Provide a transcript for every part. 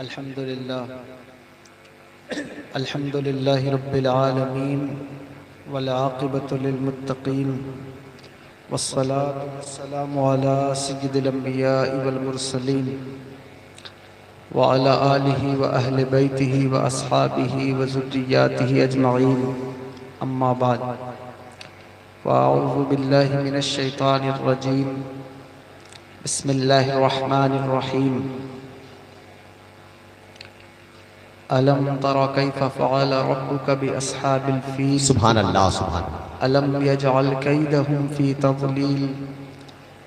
الحمد لله رب العالمين والعاقبة للمتقين والصلاة والسلام على سيد الأنبياء والمرسلين وعلى آله وأهل بيته وأصحابه وذرياته أجمعين أما بعد فأعوذ بالله من الشيطان الرجيم بسم الله الرحمن الرحيم ألم تر كيف فعل ربك بأصحاب الفيل سبحان اللہ سبحان اللہ. ألم يجعل كيدهم في تضليل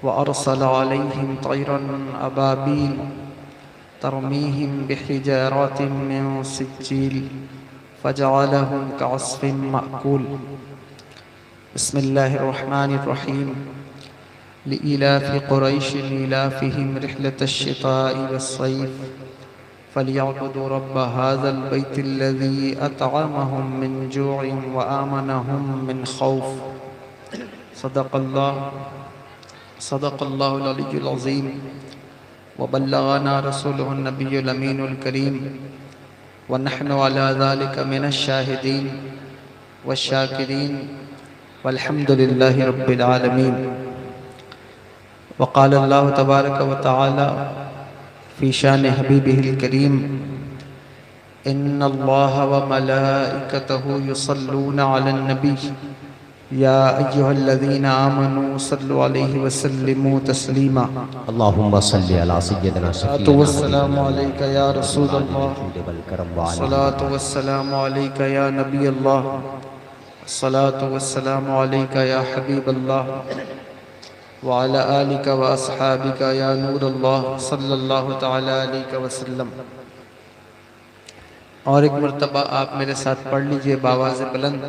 وأرسل عليهم طيرا أبابيل ترميهم بحجارات من سجيل فجعلهم كعصف مأكول. بسم الله الرحمن الرحيم لإلاف قريش إلافهم رحلة الشتاء والصيف فليعبدوا رب هذا البيت الذي أطعمهم من جوع وآمنهم من خوف. صدق الله العلي العظيم وبلغنا رسوله النبي الأمين الكريم ونحن على ذلك من الشاهدين والشاكرين والحمد لله رب العالمين. وقال الله تبارك وتعالى في شان حبيبه الكريم إن الله وملائكته يصلون على النبي يا أيها الذين آمنوا صلوا عليه وسلموا تسليما. اللهم صل على سيدنا الصلاة والسلام عليك يا رسول الله، والكرم الصلاة والسلام عليك يا نبي الله، الصلاة والسلام عليك يا حبيب الله وعلى آلك وأصحابك يا نور الله صلی اللہ تعالی علیہ وسلم. اور ایک مرتبہ آپ میرے ساتھ پڑھ لیجئے باواز بلند،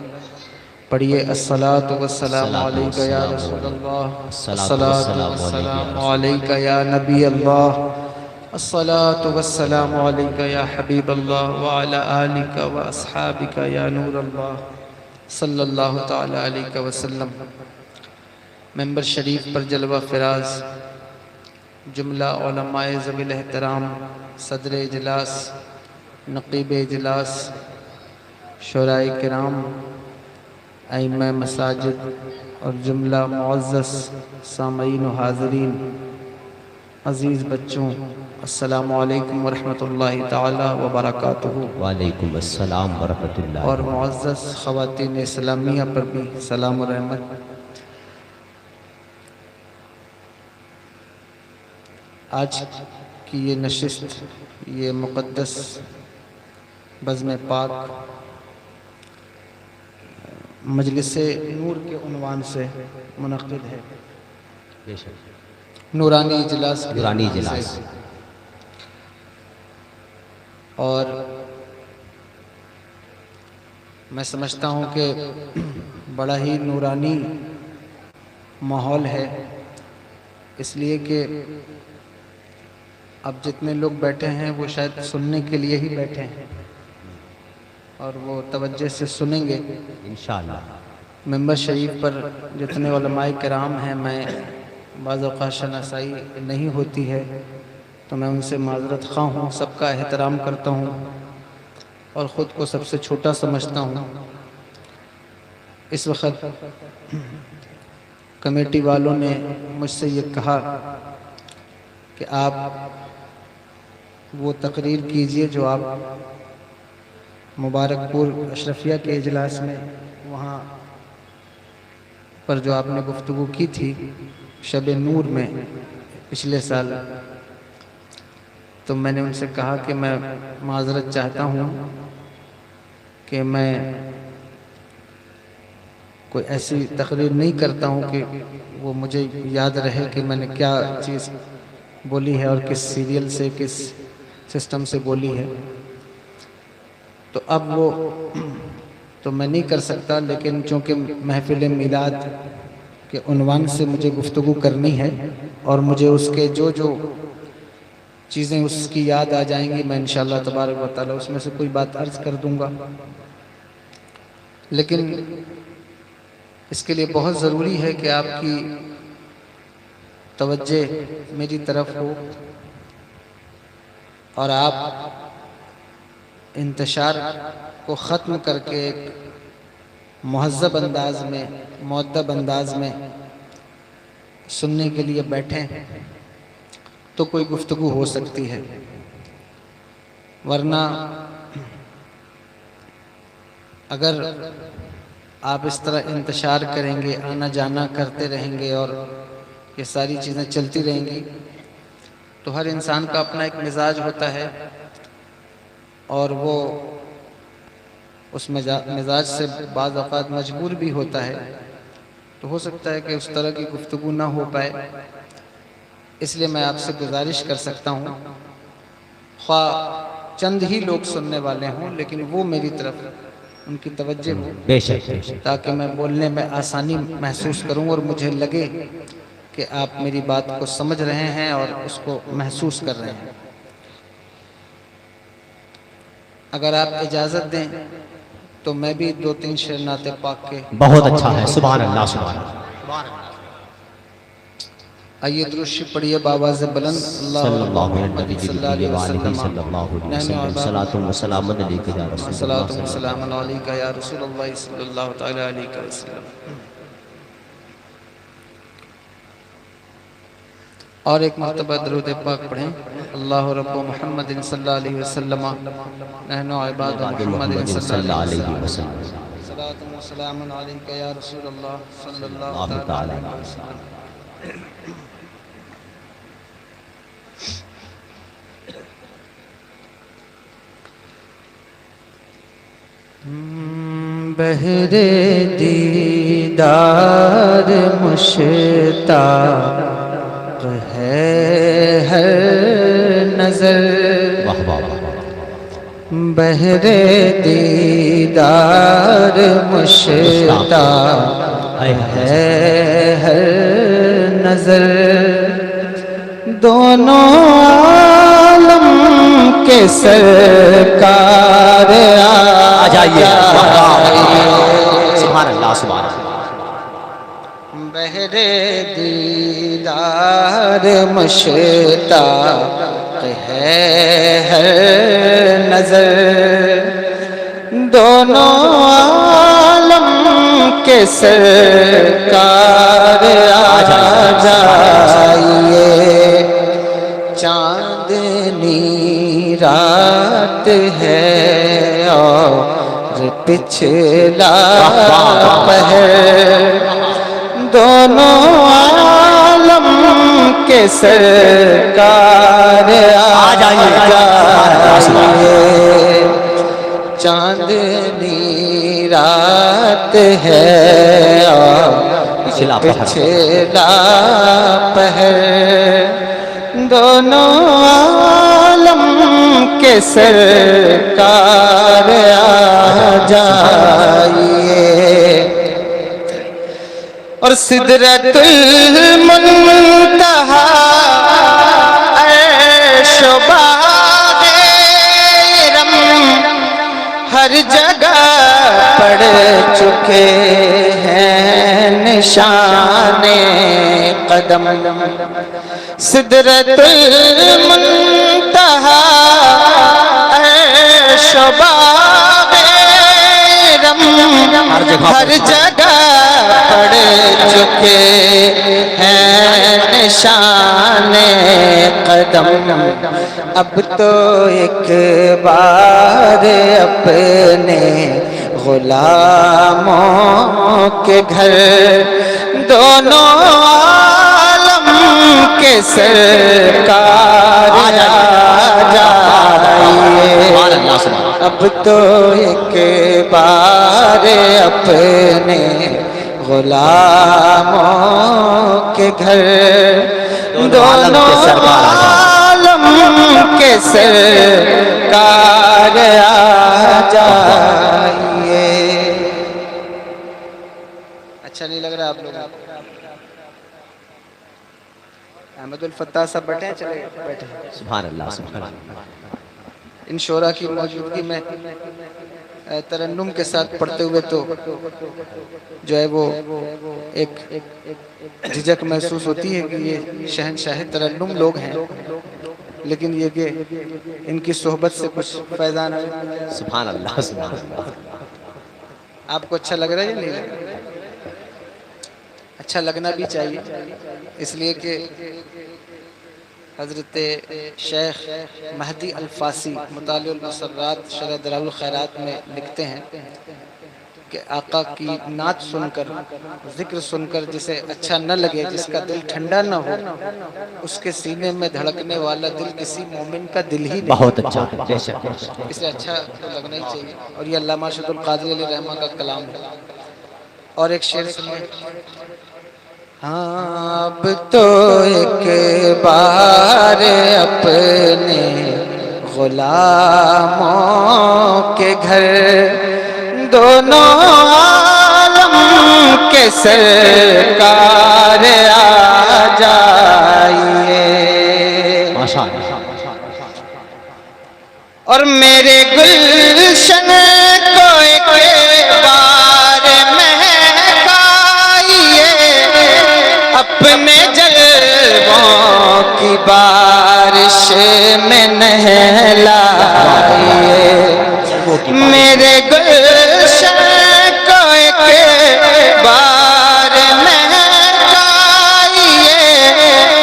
پڑھیے الصلاة والسلام علیک یا رسول اللہ، الصلاة والسلام علیک یا نبی اللہ، الصلاة والسلام علیک یا حبیب اللہ وعلى آلک واصحابک یا نور اللہ صلی اللہ تعالی علیہ وسلم. ممبر شریف پر جلوہ فراز جملہ علماء ذوی الاحترام، صدر اجلاس، نقیب اجلاس، شورائے کرام، ائمہ مساجد اور جملہ معزز سامعین و حاضرین، عزیز بچوں، السلام علیکم ورحمۃ اللہ تعالی وبرکاتہ. وعلیکم السلام ورحمۃ اللہ. اور معزز خواتین اسلامیہ پر بھی سلام و رحمت. آج کی یہ نشست، یہ مقدس بزم پاک مجلس نور کے عنوان سے منعقد ہے. بے شک نورانی اجلاس کے نورانی عنوان اجلاس. سے. اور میں سمجھتا ہوں کہ بڑا ہی نورانی ماحول ہے، اس لیے کہ اب جتنے لوگ بیٹھے ہیں وہ شاید سننے کے لیے ہی بیٹھے ہیں اور وہ توجہ سے سنیں گے انشاءاللہ. ممبر شریف پر جتنے علماء کرام ہیں، میں بعض اوقات شناسائی نہیں ہوتی ہے تو میں ان سے معذرت خواہ ہوں، سب کا احترام کرتا ہوں اور خود کو سب سے چھوٹا سمجھتا ہوں. اس وقت کمیٹی والوں نے مجھ سے یہ کہا کہ آپ وہ تقریر کیجئے جو آپ مبارک پور اشرفیہ کے اجلاس میں وہاں پر جو آپ نے گفتگو کی تھی شب نور میں پچھلے سال. تو میں نے ان سے کہا کہ میں معذرت چاہتا ہوں کہ میں کوئی ایسی تقریر نہیں کرتا ہوں کہ وہ مجھے یاد رہے کہ میں نے کیا چیز بولی ہے اور کس سیریل سے، کس سسٹم سے بولی ہے. تو اب وہ تو میں نہیں کر سکتا، لیکن چونکہ محفل میلاد کے عنوان سے مجھے گفتگو کرنی ہے اور مجھے اس کے جو چیزیں اس کی یاد آ جائیں گی میں انشاءاللہ تبارک و تعالی اس میں سے کوئی بات عرض کر دوں گا. لیکن اس کے لیے بہت ضروری ہے کہ آپ کی توجہ میری طرف ہو اور آپ انتشار کو ختم کر کے ایک مہذب انداز میں، مؤدب انداز میں سننے کے لیے بیٹھیں تو کوئی گفتگو ہو سکتی ہے، ورنہ اگر آپ اس طرح انتشار کریں گے، آنا جانا کرتے رہیں گے اور یہ ساری چیزیں چلتی رہیں گی تو ہر انسان کا اپنا ایک مزاج ہوتا ہے اور وہ اس مزاج سے بعض اوقات مجبور بھی ہوتا ہے، تو ہو سکتا ہے کہ اس طرح کی گفتگو نہ ہو پائے۔ اس لیے میں آپ سے گزارش کر سکتا ہوں، خواہ چند ہی لوگ سننے والے ہوں لیکن وہ میری طرف ان کی توجہ ہو، بے شک تاکہ میں بولنے میں آسانی محسوس کروں اور مجھے لگے کہ آپ میری بات کو سمجھ رہے ہیں اور اس کو محسوس کر رہے ہیں۔ اگر آپ اجازت دیں تو میں بھی 2-3 شعر نعت پاک کے بہت اچھا ہے، سبحان اللہ سبحان اللہ۔ آئیے درود شریف پڑھیے باواز بلند، صلی اللہ علیہ محمد صلی اللہ علیہ وسلم، صلی اللہ علیہ نحن وسلم، صلاۃ و سلام علیک یا رسول اللہ صلاۃ و سلام علیک یا رسول اللہ صلی اللہ تعالی علیہ وسلم۔ اور ایک مرتبہ درود پاک پڑھیں، اللہ رب محمد صلی اللہ علیہ وسلم، نحن عباد محمد صلی اللہ علیہ وسلم، صلاۃ و سلام علیک یا رسول اللہ صلی اللہ تعالی علیہ وسلم۔ بہر دیدار مشتاق ہے ہر نظر، بہر دیدار مشتاق ہے ہر نظر، دونوں عالم کے سرکار آ جائیے، سبحان اللہ سبحان اللہ۔ بہر دیدار مشتاق ہے ہر نظر، دونوں عالم کے سرکار آ جائیے، چاندنی رات ہے اور پچھلا پہر، دونوں عالم کے سرکار آ جائیے، چاندنی رات ہے اور پچھلا پہر، دونوں عالم کے سرکار آ جائیے، اور سدرۃ المنتہا عرش و باغ رم ہر جگہ پڑ چکے ہیں نشان قدم، سدرۃ المنتہا عرش و باغ رم ہر جگہ پڑ چکے ہیں نشان قدم، اب تو ایک بار اپنے غلاموں کے گھر دونوں عالم کے سرکار آ جائیے، اب تو ایک بار اپنے غلاموں کے گھر دونوں عالم کے سرکار آ جائیے۔ اچھا نہیں لگ رہا آپ لوگ؟ احمد الفتاح صاحب بیٹھے ہیں، چلے بیٹھے۔ سبحان اللہ سبحان اللہ۔ ان شعراء کی موجودگی میں ترنم کے ساتھ پڑھتے ہوئے تو جو ہے وہ ایک جھجک محسوس ہوتی ہے کہ یہ شہنشاہ ترنم لوگ ہیں، لیکن یہ کہ ان کی صحبت سے کچھ فیضان ہے۔ سبحان اللہ سبحان اللہ۔ آپ کو اچھا لگ رہا ہے یا نہیں لگ رہا؟ اچھا لگنا بھی چاہیے، اس لیے کہ حضرت شیخ مہدی الفاسی مطالع المسرات شرح دلائل الخیرات میں لکھتے ہیں کہ آقا کی نعت سن کر، ذکر سن کر جسے اچھا نہ لگے، جس کا دل ٹھنڈا نہ ہو، اس کے سینے میں دھڑکنے والا دل کسی مومن کا دل ہی نہیں۔ بہت اچھا ہے، بے شک۔ اس لیے اچھا تو لگنا ہی چاہیے، اور یہ علامہ ارشد القادری علیہ رحمہ کا کلام ہے۔ اور ایک شعر سنیے۔ ہاں اب تو ایک بار اپنے غلاموں کے گھر دونوں عالم کے سرکار آ جائیے، اور میرے گلشن کو ایک بار مہکائیے، اپنے جلووں کی بارش میں نہلائیے، میرے گلشن کو ایک بار مہکائیے،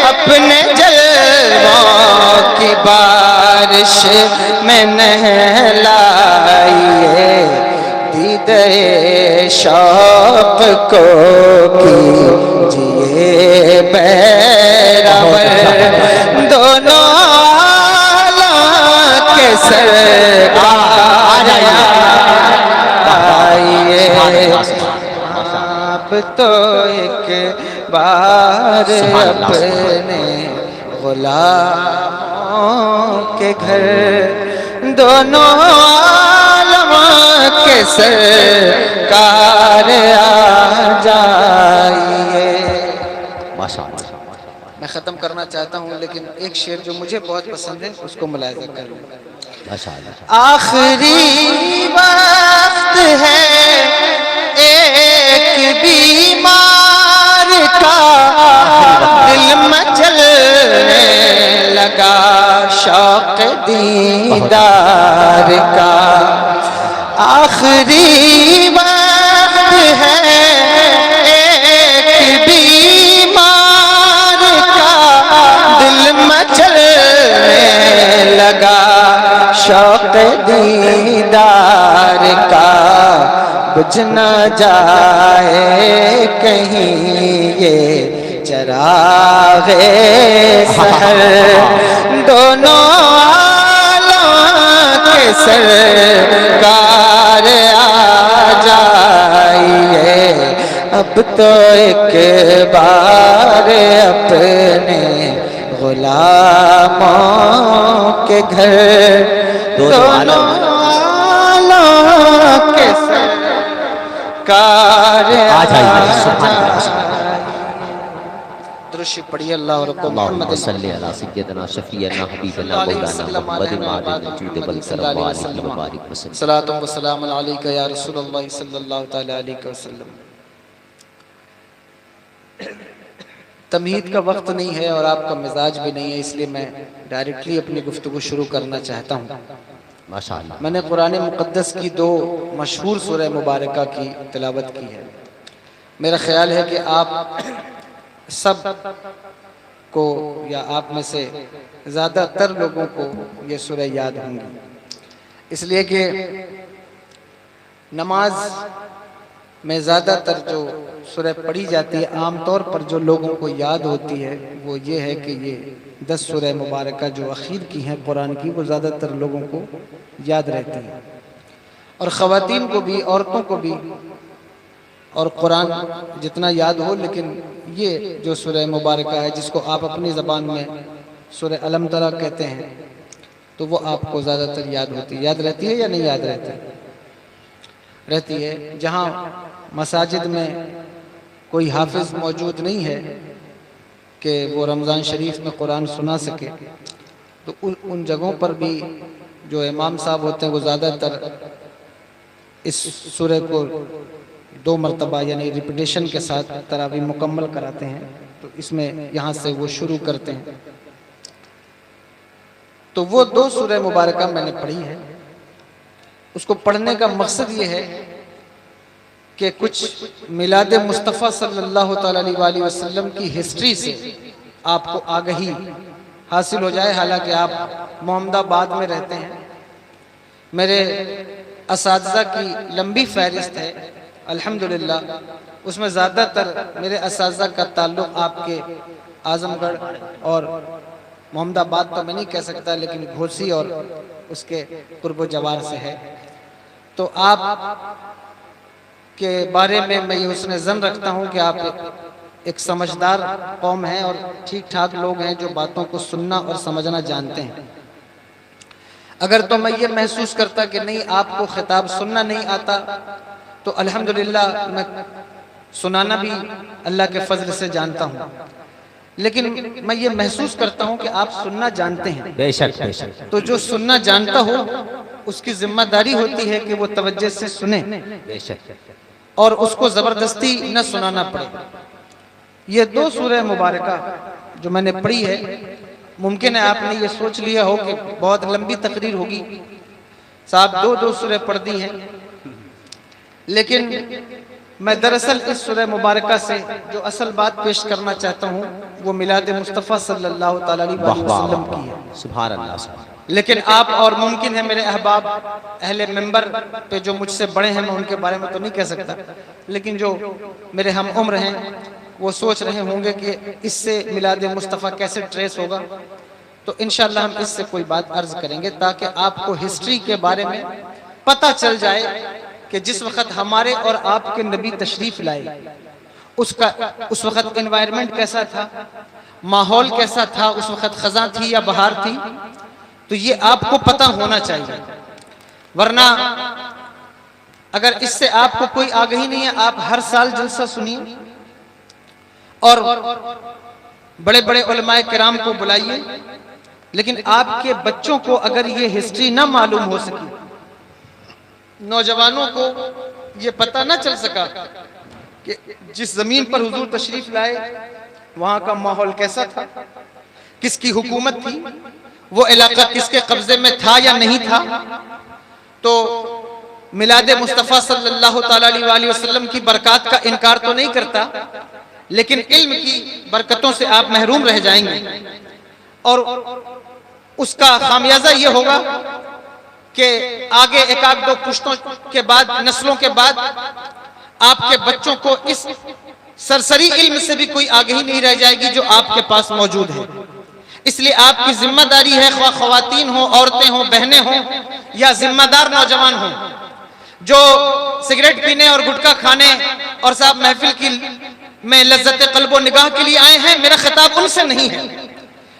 اپنے جلووں کی بارش میں نہلائیے، دیدے شوق کو کیجئے بیراور، دونوں عالم کے سرکار آئیے، آپ تو ایک بار اپنے غلاموں کے گھر دونوں عالم کے سرکار آ جائیے۔ میں ختم کرنا چاہتا ہوں، لیکن ایک شعر جو مجھے بہت پسند ہے اس کو ملاحظہ کر لیں۔ آخری وقت ہے ایک بیمار کا، دل مچلنے لگا شوق دیدار کا، آخری وقت ہے ایک بیمار کا، دل مچلنے لگا شوق دیدار کا، بجھ نہ جائے کہیں یہ چراغ سحر، دونوں عالم کے سرکار آ جائیے، اب تو ایک بار اپنے غلاموں کے گھر دونوں عالم کے سرکار آ جائیے۔ درشی پڑھیے اللہ رکو محمد صلی اللہ سیدنا شفیعنا حبیبنا مولانا محمد معدن وجود والکرم وآلہ وبارک وسلم۔ صلاۃ و سلام علیک یا رسول اللہ صلی اللہ تعالی علیہ وسلم۔ تمہید کا وقت نہیں ہے اور آپ کا مزاج بھی نہیں ہے، اس لیے میں ڈائریکٹلی اپنی گفتگو شروع کرنا چاہتا ہوں۔ ماشاءاللہ۔ میں نے قرآن مقدس کی دو مشہور سورہ مبارکہ کی تلاوت کی ہے۔ میرا خیال ہے کہ آپ سب کو یا آپ میں سے زیادہ تر لوگوں کو یہ سورہ یاد ہوں گی، اس لیے کہ نماز میں زیادہ تر جو سورہ پڑھی جاتی ہے، عام طور پر جو لوگوں کو یاد ہوتی ہے وہ یہ ہے کہ یہ 10 سورہ مبارکہ جو اخیر کی ہیں قرآن کی، وہ زیادہ تر لوگوں کو یاد رہتی ہیں، اور خواتین کو بھی، عورتوں کو بھی، اور قرآن جتنا یاد ہو، لیکن یہ جو سورہ مبارکہ ہے جس کو آپ اپنی زبان میں سورہ علم ترا کہتے ہیں، تو وہ آپ کو زیادہ تر یاد ہوتی ہے۔ یاد رہتی ہے یا نہیں یاد رہتی؟ رہتی ہے۔ جہاں مساجد میں کوئی حافظ موجود نہیں ہے کہ وہ رمضان شریف میں قرآن سنا سکے، تو ان جگہوں پر بھی جو امام صاحب ہوتے ہیں وہ زیادہ تر اس سورہ کو 2 مرتبہ یعنی ریپیٹیشن کے ساتھ تراویح مکمل کراتے ہیں، تو اس میں یہاں سے وہ شروع کرتے ہیں۔ تو وہ 2 سورہ مبارکہ میں نے پڑھی ہے. اس کو پڑھنے کا مقصد یہ ہے کہ کچھ میلاد مصطفیٰ صلی اللہ تعالیٰ علیہ وسلم کی ہسٹری سے آپ کو آگہی حاصل ہو جائے. حالانکہ آپ محمد آباد میں رہتے ہیں. میرے اساتذہ کی لمبی فہرست ہے الحمدللہ. اس میں زیادہ تر میرے اساتذہ کا تعلق آپ کے اعظم گڑھ اور محمد آباد تو میں نہیں کہہ سکتا لیکن گھوسی اور اس کے قرب و جوار سے ہے. تو آپ کے بارے میں یہ حسن ظن رکھتا ہوں کہ آپ ایک سمجھدار قوم ہیں اور ٹھیک ٹھاک لوگ ہیں جو باتوں کو سننا اور سمجھنا جانتے ہیں. اگر تو میں یہ محسوس کرتا کہ نہیں آپ کو خطاب سننا نہیں آتا تو الحمدللہ میں سنانا بھی اللہ کے فضل سے جانتا ہوں. لیکن میں یہ محسوس کرتا ہوں کہ آپ سننا جانتے ہیں. بے شک بے شک. تو جو سننا جانتا ہو اس کی ذمہ داری ہوتی ہے کہ وہ توجہ سے سنے بے شک اور اس کو زبردستی نہ سنانا پڑے. یہ 2 سورہ مبارکہ جو میں نے پڑھی ہے، ممکن ہے آپ نے یہ سوچ لیا ہو کہ بہت لمبی تقریر ہوگی، صاحب 2 سورہ پڑھ دی ہیں. لیکن میں دراصل اس سورہ مبارکہ سے جو اصل بات پیش کرنا چاہتا ہوں وہ میلاد مصطفیٰ صلی اللہ تعالیٰ علیہ وسلم کی ہے. سبحان اللہ سبحان. لیکن آپ اور ممکن ہے میرے احباب اہل ممبر پہ جو مجھ سے بڑے ہیں، میں ان کے بارے میں تو نہیں کہہ سکتا، لیکن جو میرے ہم عمر ہیں وہ سوچ رہے ہوں گے کہ اس سے میلاد مصطفیٰ کیسے ٹریس ہوگا. تو انشاءاللہ ہم اس سے کوئی بات عرض کریں گے تاکہ آپ کو ہسٹری کے بارے میں پتہ چل جائے کہ جس وقت ہمارے اور آپ کے نبی تشریف لائے اس وقت انوائرمنٹ کیسا تھا، ماحول کیسا تھا، اس وقت خزاں تھی یا بہار تھی. تو یہ آپ کو پتہ ہونا چاہیے، ورنہ اگر اس سے آپ کو کوئی آگہی نہیں ہے، آپ ہر سال جلسہ سنیے اور بڑے بڑے علماء کرام کو بلائیے، لیکن آپ کے بچوں کو اگر یہ ہسٹری نہ معلوم ہو سکی، نوجوانوں کو یہ پتہ نہ چل سکا کہ جس زمین پر حضور تشریف لائے وہاں کا ماحول کیسا تھا، کس کی حکومت تھی، وہ علاقہ کس کے قبضے میں تھا یا نہیں تھا، تو میلاد مصطفیٰ صلی اللہ تعالیٰ علیہ وسلم کی برکات کا انکار تو نہیں کرتا، لیکن علم کی برکتوں سے آپ محروم رہ جائیں گے. اور اس کا خامیازہ یہ ہوگا کہ آگے 1-2 پشتوں کے بعد، نسلوں کے بعد آپ کے بچوں کو اس سرسری علم سے بھی کوئی آگہی نہیں رہ جائے گی جو آپ کے پاس موجود ہے. اس لیے آپ کی ذمہ داری ہے، خواہ خواتین ہوں، عورتیں ہوں، بہنیں ہوں یا ذمہ دار نوجوان ہوں، جو سگریٹ پینے اور گٹکا کھانے اور صاحب محفل کی میں لذت قلب و نگاہ کے لیے آئے ہیں، میرا خطاب ان سے نہیں ہے،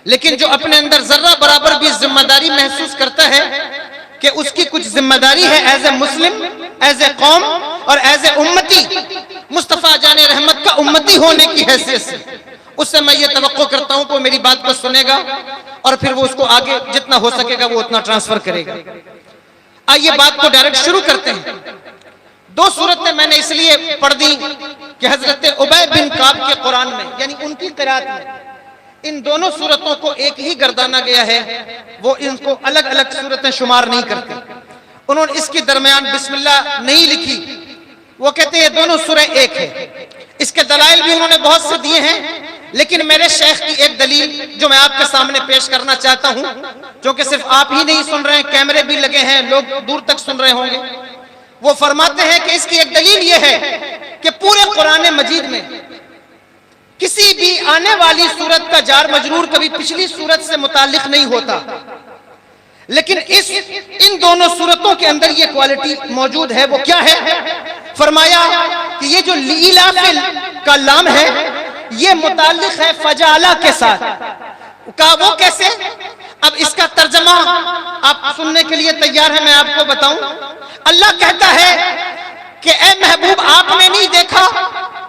لیکن جو اپنے اندر ذرہ برابر بھی ذمہ داری محسوس کرتا ہے کہ اس کی کچھ ذمہ داری ہے as a Muslim, as a قوم اور ایز اے امتی، مصطفیٰ جان رحمت کا امتی ہونے کی حیثیت سے، اس سے میں یہ توقع کرتا ہوں کہ وہ میری بات کو سنے گا اور پھر وہ اس کو آگے جتنا ہو سکے گا وہ اتنا ٹرانسفر کرے گا. آئیے بات کو ڈائریکٹ شروع کرتے ہیں. 2 سورتیں میں نے اس لیے پڑھ دی کہ حضرت ابی بن کعب کے قرآن میں، یعنی ان کی قرات میں، ان دونوں سورتوں کو ایک ہی گردانا گیا ہے، وہ ان کو الگ الگ سورتیں شمار نہیں کرتے. انہوں نے اس کے درمیان بسم اللہ نہیں لکھی، وہ کہتے ہیں یہ دونوں سورہ ایک ہے. اس کے دلائل بھی انہوں نے بہت سے دیے ہیں، لیکن میرے شیخ کی ایک دلیل جو میں آپ کے سامنے پیش کرنا چاہتا ہوں، کیونکہ صرف آپ ہی نہیں سن رہے ہیں، کیمرے بھی لگے ہیں، لوگ دور تک سن رہے ہوں گے. وہ فرماتے ہیں کہ اس کی ایک دلیل یہ ہے کہ پورے قرآن مجید میں کسی بھی آنے والی سورت کا جار مجرور کبھی پچھلی سورت سے متعلق نہیں ہوتا، لیکن ان دونوں سورتوں کے اندر یہ کوالٹی موجود ہے. وہ کیا ہے؟ فرمایا کہ یہ جو لیلاف کا لام ہے یہ متعلق ہے فجالہ کے ساتھ. کہا وہ کیسے؟ اب اس کا ترجمہ آپ سننے کے لیے تیار ہیں؟ میں آپ کو بتاؤں. اللہ کہتا ہے کہ اے محبوب آپ نے نہیں دیکھا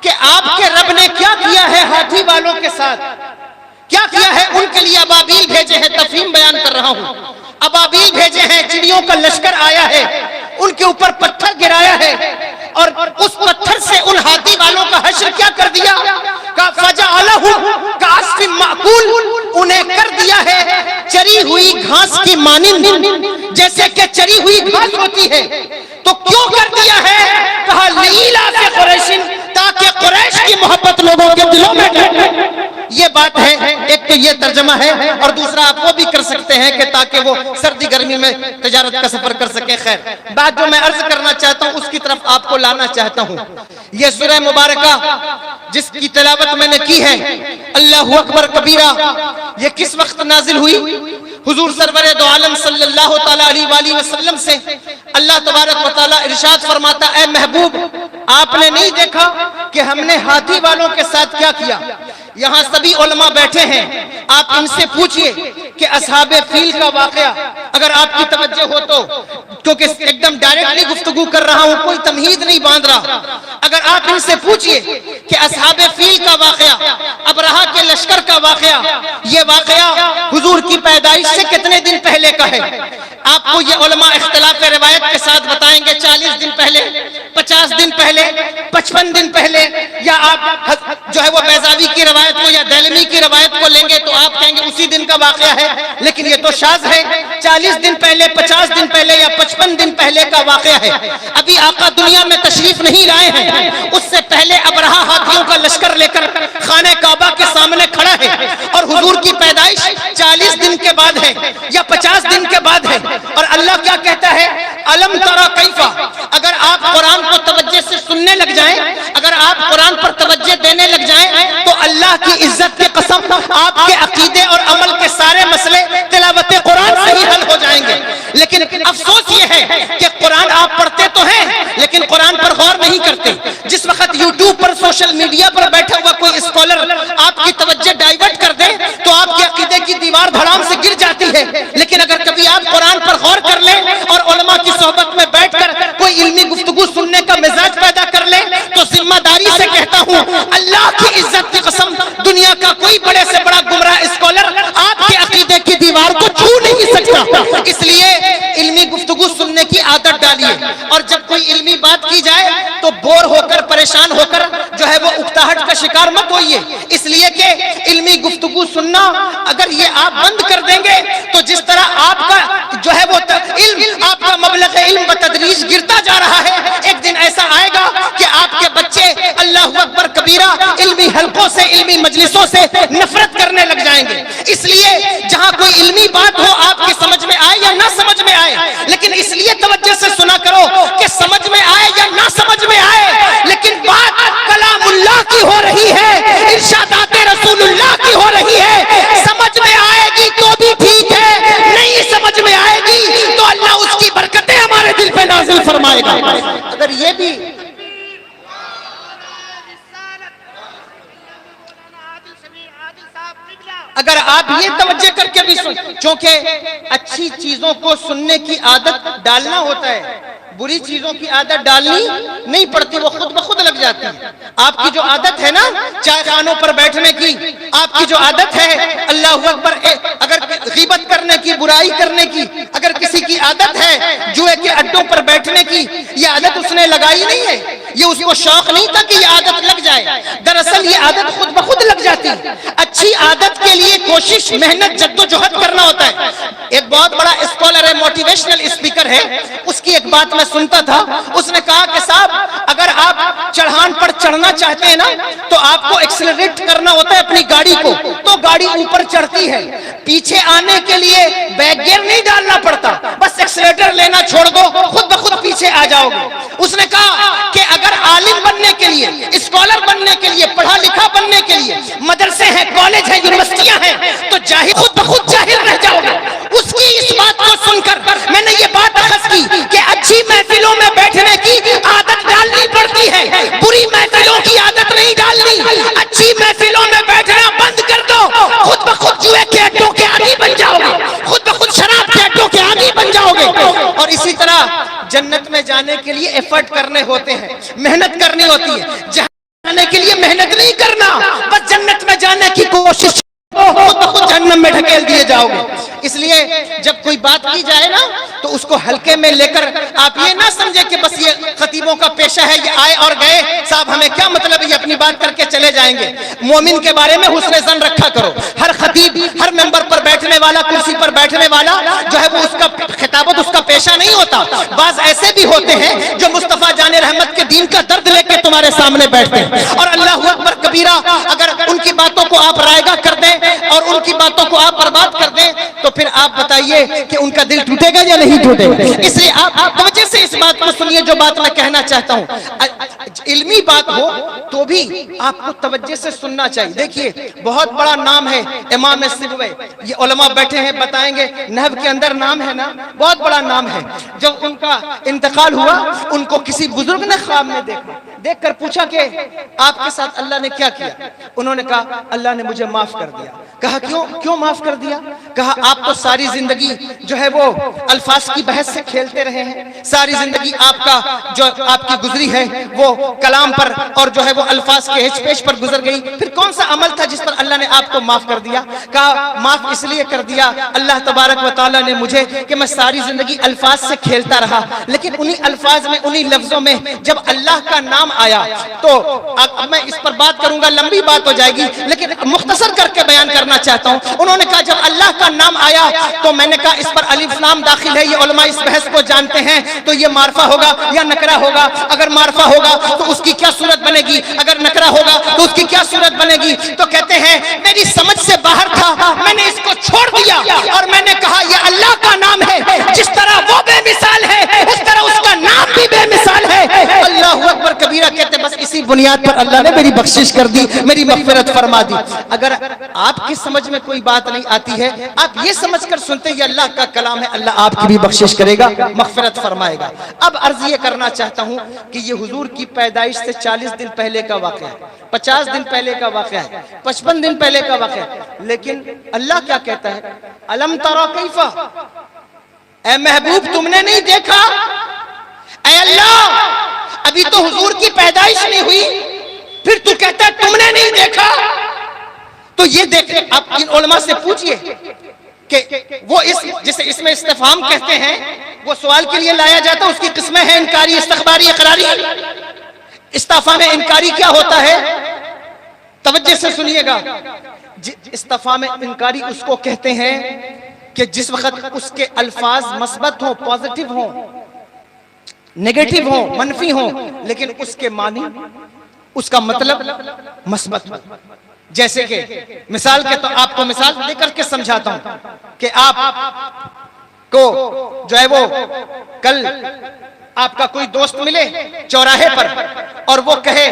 کہ آپ کے رب نے کیا کیا ہے ہاتھی والوں کے ساتھ، کیا کیا ہے ان کے لیے ابابیل بھیجے ہیں. تفہیم بیان کر رہا ہوں. ابابیل بھیجے ہیں، چڑیوں کا لشکر آیا ہے، ان کے اوپر پتھر گرایا ہے اور اس پتھر سے ان ہاتھی والوں کا حشر کیا کر دیا؟ فَجَعَلَهُمْ كَعَصْفٍ مَأْكُولٍ، انہیں کر دیا ہے چری ہوئی گھاس کی مانند، جیسے کہ چری ہوئی گھاس ہوتی ہے، تو کیوں کر دیا ہے؟ کہا لإیلاف قریش، تاکہ قریش کی محبت لوگوں کے دلوں میں ڈھلے۔ یہ بات ہے، ایک تو یہ ترجمہ ہے، اور دوسرا آپ وہ بھی کر سکتے ہیں کہ تاکہ وہ سردی گرمی میں تجارت کا سفر کر سکیں۔ خیر، بات جو میں عرض کرنا چاہتا ہوں اس کی طرف آپ کو لانا چاہتا ہوں۔ یہ سورہ مبارکہ جس کی تلاوت میں نے کی ہے، اللہ اکبر کبیرہ، یہ کس وقت نازل ہوئی؟ حضور سرور دو عالم صلی اللہ تعالیٰ علیہ وآلہ وسلم سے اللہ تبارک و تعالیٰ ارشاد فرماتا، اے محبوب، آپ نے نہیں دیکھا کہ ہم نے ہاتھی والوں کے ساتھ کیا کیا؟ یہاں سبھی علماء بیٹھے ہیں، آپ ان سے پوچھئے کہ اصحاب فیل کا واقعہ، اگر آپ کی توجہ ہو تو، کیونکہ ایک دم ڈائریکٹلی گفتگو کر رہا ہوں، کوئی تمہید نہیں باندھ رہا، اگر آپ ان سے پوچھئے کہ اصحاب فیل کا واقعہ، ابرہہ کے لشکر کا واقعہ، یہ واقعہ حضور کی پیدائش سے کتنے دن پہلے کا ہے؟ آپ کو یہ علماء اختلاف روایت کے ساتھ بتائیں گے 40 دن پہلے، 50 دن پہلے، 55 دن پہلے، یا آپ جو ہے وہ بیضاوی کی روایت کو یا دہلوی کی روایت کو لیں گے تو آپ کہیں گے اسی دن کا واقعہ ہے، لیکن یہ تو شاذ ہے۔ 40 دن پہلے، 50 دن پہلے یا 55 دن پہلے کا واقعہ ہے۔ ابھی آقا دنیا میں تشریف نہیں لائے ہیں، اس سے پہلے ابرہہ ہاتھیوں کا لشکر لے کر خانہ کعبہ کے سامنے کھڑا ہے، اور حضور کی پیدائش 40 دن کے بعد ہے یا 50 دن کے بعد ہے، اور اللہ کیا کہتا ہے؟ الم ترى کیفا۔ اگر آپ قرآن کو توجہ سے سننے لگ جائیں، اگر آپ قرآن پر توجہ دینے لگ جائیں، تو اللہ کی عزت کی قسم آپ کے عقیدے اور عمل کے سارے مسئلے تلاوت قرآن سے ہی حل ہو جائیں گے۔ لیکن افسوس یہ ہے کہ قرآن آپ پڑھتے تو ہیں لیکن قرآن پر غور نہیں کرتے۔ جس وقت یوٹیوب پر، سوشل میڈیا پر بیٹھا ہوا کوئی اسکالر آپ کی توجہ ڈائیورٹ کر دے تو آپ کے عقیدے کی دیوار دھڑام سے گر جاتی ہے، لیکن اگر کبھی آپ قرآن پر غور کر لیں اور علماء کی صحبت میں بیٹھ کر کوئی علمی گفتگو سننے کا مزاج پیدا کر لیں، تو ذمہ داری سے کہتا ہوں، اللہ کی عزت کی قسم، دنیا کا کوئی بڑے سے بڑا گمراہ اسکالر آپ کے عقیدے کی دیوار کو چھو نہیں سکتا۔ اس لیے علمی گفتگو سننے کی عادت ڈالیے، اور جب کوئی علمی بات کی جائے تو بور ہو کر، پریشان ہو کر جو ہے وہ اکتاہٹ کا شکار مت ہوئیے، اس لیے کہ علمی گفتگو سننا اگر یہ آپ بند کر دیں گے تو جس طرح آپ کا جو ہے وہ علم، آپ کا مبلغ علم بتدریج گرتا جا رہا ہے، ایک دن ایسا آئے گا کہ آپ کے بچے اللہ اکبر کبیرہ علمی حلقوں سے، علمی مجلسوں سے نفرت کرنے لگ جائیں گے۔ اس لیے جہاں کوئی علمی بات ہو، آپ کی سمجھ میں آئے یا نہ سمجھ میں آئے، لیکن اس لیے توجہ سے سنا کرو کہ سمجھ میں آئے یا نہ سمجھ میں آئے، لیکن بات کلام اللہ کی ہو رہی ہے، ارشادات رسول اللہ کی ہو رہی ہے۔ سمجھ میں آئے گی تو بھی ٹھیک ہے، نہیں سمجھ میں آئے گی تو اللہ اس کی برکتیں ہمارے دل پہ نازل فرمائے گا۔ اگر یہ بھی اگر آپ یہ توجہ کر کے بھی چونکہ اچھی چیزوں کو سننے کی عادت ڈالنا ہوتا ہے، بری چیزوں کی عادت ڈالنی نہیں پڑتی، وہ خود بخود لگ جاتی ہے۔ آپ کی جو عادت ہے نا چائے خانوں پر بیٹھنے کی، آپ کی جو عادت ہے اللہ اکبر، اگر غیبت کرنے کی، برائی کرنے کی، اگر کسی کی عادت ہے جوئے کے اڈوں پر بیٹھنے کی، یہ عادت اس نے لگائی نہیں ہے، یہ اس کو شوق نہیں تھا کہ یہ عادت لگ جائے، دراصل یہ عادت خود بخود لگ جاتی ہے۔ اچھی عادت کے لیے کوشش، محنت، جدوجہد کرنا ہوتا ہے۔ ایک بہت بڑا اسکالر ہے، موٹیویشنل اسپیکر ہے، اس کی ایک بات میں سنتا تھا، اس نے کہا کہ صاحب اگر آپ چڑھان پر چڑھنا چاہتے ہیں نا تو آپ کو ایکسلریٹ کرنا ہوتا ہے اپنی گاڑی کو، تو گاڑی اوپر چڑھتی ہے، پیچھے آنے کے لیے بیک گیئر نہیں ڈالنا پڑتا، بس ایکسلریٹر لینا چھوڑ دو، خود بخود پیچھے آ جاؤ گے۔ اس نے کہا کہ اگر عالم بننے کے لیے، اسکالر بننے کے لیے، پڑھا لکھا بننے کے لیے مدرسے ہیں، کالج ہیں، یونیورسٹیاں ہیں، تو جاہل خود بخود جاہل رہ جاؤ گے۔ اس کی اس بات کو سن کر میں نے یہ بات اخذ کی کہ اچھی محفلوں میں بیٹھنے کی عادت ڈالنی پڑتی ہے، بری محفلوں کی عادت نہیں ڈالنی۔ اچھی محفلوں میں بیٹھنا بند کر دو، خود بخود جوئے کے اڈوں کے عادی بن جاؤ گے، خود بخود شراب کے اڈوں کے عادی بن جاؤ گے۔ اور اسی طرح جنت میں جانے کے لیے ایفرٹ کرنے ہوتے ہیں، محنت کرنی ہوتی ہے۔ جانے کے لیے محنت نہیں کرنا، بس جنت میں جانے کی کوشش، خود بخود جہنم میں ڈھکیل دیے جاؤ گے۔ اس لیے جب کوئی بات کی جائے نا تو اس کو ہلکے میں لے کر آپ یہ نہ سمجھے کہ بس یہ خطیبوں کا پیشہ ہے یہ آئے اور گئے، صاحب ہمیں کیا مطلب یہ اپنی بات کر کے چلے جائیں گے۔ مومن کے بارے میں حسن ظن رکھا کرو۔ ہر خطیب، ہر ممبر پر بیٹھنے والا، کرسی پر بیٹھنے والا جو ہے وہ اس کا خطابت اس کا پیشہ نہیں ہوتا۔ بعض ایسے بھی ہوتے ہیں جو مصطفیٰ جان رحمت کے دین کا درد لے کے تمہارے سامنے بیٹھتے ہیں، اور اللہ اکبر کبیرہ اگر ان کی باتوں کو آپ رائگاں کر دیں اور ان کی باتوں کو آپ برباد کر دیں تو پھر آپ بتائیے کہ ان کا دل ٹوٹے گا یا نہیں ٹوٹے گا؟ اس لیے آپ توجہ سے اس بات کو سنیے جو بات میں کہنا چاہتا ہوں۔ علمی بات ہو تو بھی آپ کو توجہ سے سننا چاہیے۔ دیکھیے بہت بڑا نام ہے امام سبوی، یہ علماء بیٹھے ہیں بتائیں گے، نحو کے اندر نام ہے نا، بہت بڑا نام ہے۔ جب ان کا انتقال ہوا ان کو کسی بزرگ نے خواب میں دیکھا، دیکھ کر پوچھا کہ آپ کے ساتھ اللہ نے کیا کیا؟ انہوں نے کہا اللہ نے مجھے معاف کر دیا۔ کہا کیوں معاف کر دیا؟ کہا آپ تو ساری زندگی جو ہے وہ الفاظ کی بحث سے کھیلتے رہے ہیں، ساری زندگی آپ کا جو آپ کی گزری ہے وہ کلام پر اور جو ہے وہ الفاظ کے ہچ پیش پر گزر گئی، پھر کون سا عمل تھا جس پر اللہ نے آپ کو معاف کر دیا؟ کہا معاف اس لیے کر دیا اللہ تبارک و تعالیٰ نے مجھے کہ میں ساری زندگی الفاظ سے کھیلتا رہا، لیکن انہی الفاظ میں انہی لفظوں میں جب اللہ کا نام آیا تو اب میں اس پر بات کروں گا، لمبی بات ہو جائے گی لیکن مختصر کر کے بیان کرنا چاہتا ہوں۔ انہوں نے کہا جب اللہ کا نام آیا تو میں نے کہا اس پر الف لام داخل ہے، یہ علماء اس بحث کو جانتے ہیں، تو یہ معرفہ ہوگا یا نکرہ ہوگا؟ اگر معرفہ ہوگا تو اس کی کیا صورت بنے گی؟ اگر نکرہ ہوگا تو اس کی کیا صورت بنے گی؟ تو کہتے ہیں میری سمجھ سے باہر تھا، میں نے اس کو چھوڑ دیا اور میں نے کہا یہ اللہ کا نام ہے، جس طرح وہ بے مثال ہے اس طرح اس کا نام بھی بے مثال ہے۔ اللہ اکبر کبیرہ کہتے بس اسی بنیاد پر اللہ نے میری بخشش کر دی، میری مغفرت فرما دی۔ اگر آپ کی سمجھ میں کوئی بات نہیں آتی ہے، آپ یہ سمجھ کر سنتے یہ اللہ کا کلام ہے، اللہ آپ کی بھی بخشش کرے گا، مغفرت فرمائے گا۔ اب عرض یہ کرنا چاہتا ہوں کہ یہ حضور کی پیدائش سے 40 دن پہلے کا واقعہ ہے، 50 دن پہلے کا واقعہ ہے، 55 دن پہلے کا واقعہ ہے، لیکن اللہ کیا کہتا ہے؟ الم ترى کیف، اے محبوب تم نے نہیں دیکھا؟ اے اللہ ابھی تو حضور کی پیدائش نہیں ہوئی، پھر تو کہتا ہے تم نے نہیں دیکھا؟ تو یہ دیکھیں، آپ ان علماء سے پوچھئے کہ وہ جسے اس میں استفہام کہتے ہیں، وہ سوال کے لیے لایا جاتا ہے، اس کی قسمیں ہیں انکاری، استخباری، اقراری۔ استفہام انکاری کیا ہوتا ہے؟ توجہ سے سنیے گا، استفہام انکاری اس کو کہتے ہیں کہ جس وقت اس کے الفاظ مثبت ہوں، پازیٹیو ہوں، نیگیٹو ہوں، منفی ہوں، لیکن اس کے معنی، اس کا مطلب مثبت ہو۔ جیسے کہ مثال کے تو آپ کو مثال دے کر کے سمجھاتا ہوں کہ آپ کو جو ہے وہ کل آپ کا کوئی دوست ملے چوراہے پر اور وہ کہے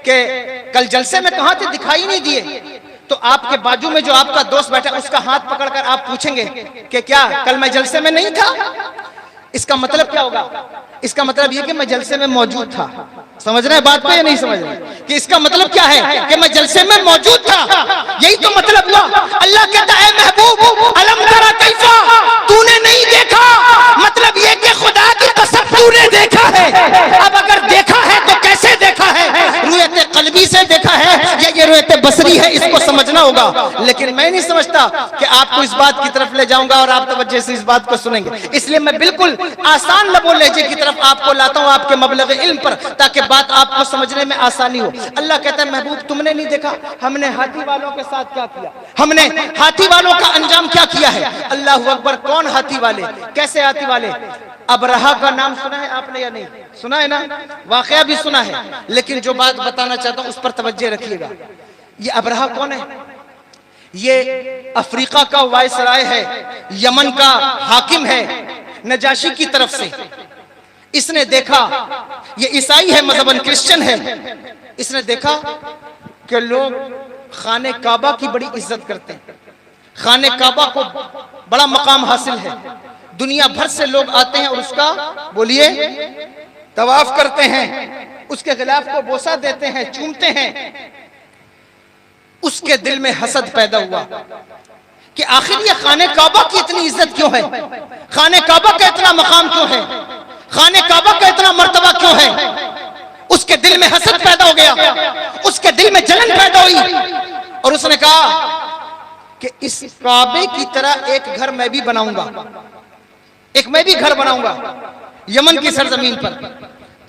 کہ کل جلسے میں کہاں تھے، دکھائی نہیں دیے، تو آپ کے بازو میں جو آپ کا دوست بیٹھا اس کا ہاتھ پکڑ کر آپ پوچھیں گے کہ کیا کل میں جلسے میں نہیں تھا؟ اس کا مطلب کیا ہوگا؟ اس کا مطلب یہ کہ میں جلسے میں موجود تھا۔ سمجھ رہے ہیں بات کو یا نہیں سمجھ رہے؟ کہ اس کا مطلب کیا ہے کہ میں جلسے میں موجود تھا، یہی تو مطلب ہوا۔ اللہ کہتا ہے محبوب الم ترى کیف، تو نے نہیں دیکھا، مطلب یہ کہ خدا کی قسم تو نے دیکھا ہے۔ اب اگر دیکھا ہے تو کیسے دیکھا ہے؟ رویت قلبی سے دیکھا ہے یا یہ رویت بصری ہے؟ اس کو سمجھنا ہوگا، لیکن میں نہیں سمجھتا کہ آپ کو اس بات کی طرف لے جاؤں گا اور آپ توجہ سے اس بات کو سنیں گے، اس لیے میں بالکل آسان لب و لہجے کی طرف آپ کو لاتا ہوں، آپ کے مبلغ علم پر، تاکہ بات آپ کو سمجھنے میں آسانی ہو۔ اللہ کہتا ہے محبوب تم نے نہیں دیکھا، ہم نے ہاتھی والوں کے ساتھ کیا کیا، ہم نے ہاتھی والوں کا انجام کیا کیا ہے۔ اللہ اکبر، کون ہاتھی والے، کیسے ہاتھی والے؟ ابرہہ کا نام سنا ہے آپ نے یا نہیں سنا ہے نا؟ واقعہ بھی سنا ہے، لیکن جو بات بتانا چاہتا ہوں اس پر توجہ رکھیے گا۔ یہ ابرہہ کون ہے؟ یہ افریقہ کا وائسرائے ہے، یمن کا حاکم ہے نجاشی کی طرف سے۔ اس نے دیکھا، یہ عیسائی ہے مذہباً، کرسچن ہے، اس نے دیکھا کہ لوگ خانہ کعبہ کی بڑی عزت کرتے ہیں، خانہ کعبہ کو بڑا مقام حاصل ہے، دنیا بھر سے لوگ آتے ہیں اور اس کا بولیے طواف کرتے ہیں، اس کے غلاف کو بوسہ دیتے ہیں، چومتے ہیں۔ اس کے دل میں حسد پیدا ہوا کہ آخر یہ خانہ کعبہ کی اتنی عزت کیوں ہے، خانہ کعبہ کا اتنا مقام کیوں ہے، خانہ کعبہ کا اتنا مرتبہ کیوں ہے؟ اس کے دل میں حسد پیدا ہو گیا، اس کے دل میں جلن پیدا ہوئی، اور اس نے کہا کہ اس کعبے کی طرح ایک گھر میں بھی بناؤں گا، ایک میں بھی گھر بناؤں گا یمن کی سرزمین پر،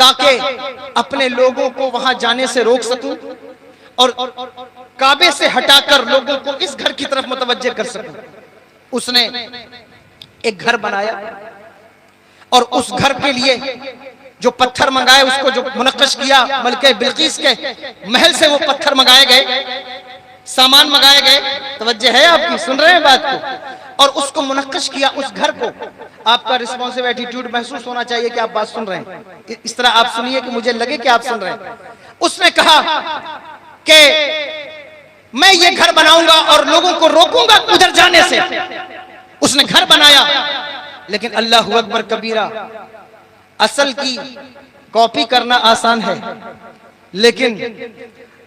تاکہ اپنے لوگوں کو وہاں جانے سے روک سکوں اور کعبے سے ہٹا کر لوگوں کو اس گھر کی طرف متوجہ کر سکوں۔ اس نے ایک گھر بنایا اور اس گھر کے لیے جو پتھر منگائے اس کو جو منقش کیا، ملکہ بلقیس کے محل سے وہ پتھر منگائے گئے، سامان منگائے گئے، توجہ ہے آپ کی، سن رہے ہیں بات کو، اور اس کو منقش کیا اس گھر کو۔ آپ کا ریسپانسیو ایٹیٹیوڈ محسوس ہونا چاہیے کہ آپ بات سن رہے ہیں، اس طرح آپ سنیے کہ مجھے لگے کہ آپ سن رہے ہیں۔ اس نے کہا کہ میں یہ گھر بناؤں گا اور لوگوں کو روکوں گا ادھر جانے سے۔ اس نے گھر بنایا، لیکن اللہ اکبر کبیرہ، اصل کی کاپی کرنا آسان ہے، لیکن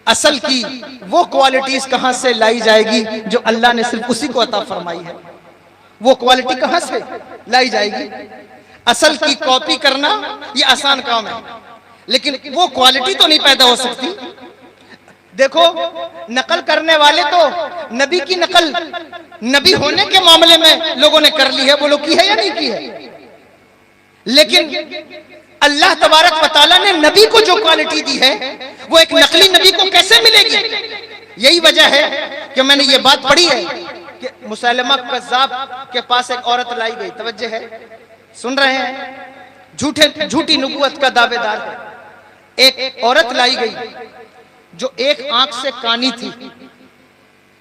اصل کی وہ کوالٹیز کہاں سے لائی جائے گی جو اللہ نے صرف اسی کو عطا فرمائی ہے؟ وہ کوالٹی کہاں سے لائی جائے گی؟ اصل کی کاپی کرنا یہ آسان کام ہے، لیکن وہ کوالٹی تو نہیں پیدا ہو سکتی۔ دیکھو، نقل کرنے والے تو نبی کی نقل نبی ہونے کے معاملے میں لوگوں نے کر لی ہے، وہ لوگ کی ہے یا نہیں کی ہے، لیکن اللہ تبارک و تعالیٰ نے نبی کو جو کوالٹی دی ہے وہ ایک نقلی نبی کو کیسے ملے گی؟ یہی وجہ ہے کہ میں نے یہ بات پڑھی ہے کہ مسیلمہ کذاب کے پاس ایک عورت لائی گئی، توجہ ہے، سن رہے ہیں، جھوٹی نبوت کا دعوے دار ہے۔ ایک عورت لائی گئی جو ایک آنکھ سے کانی تھی،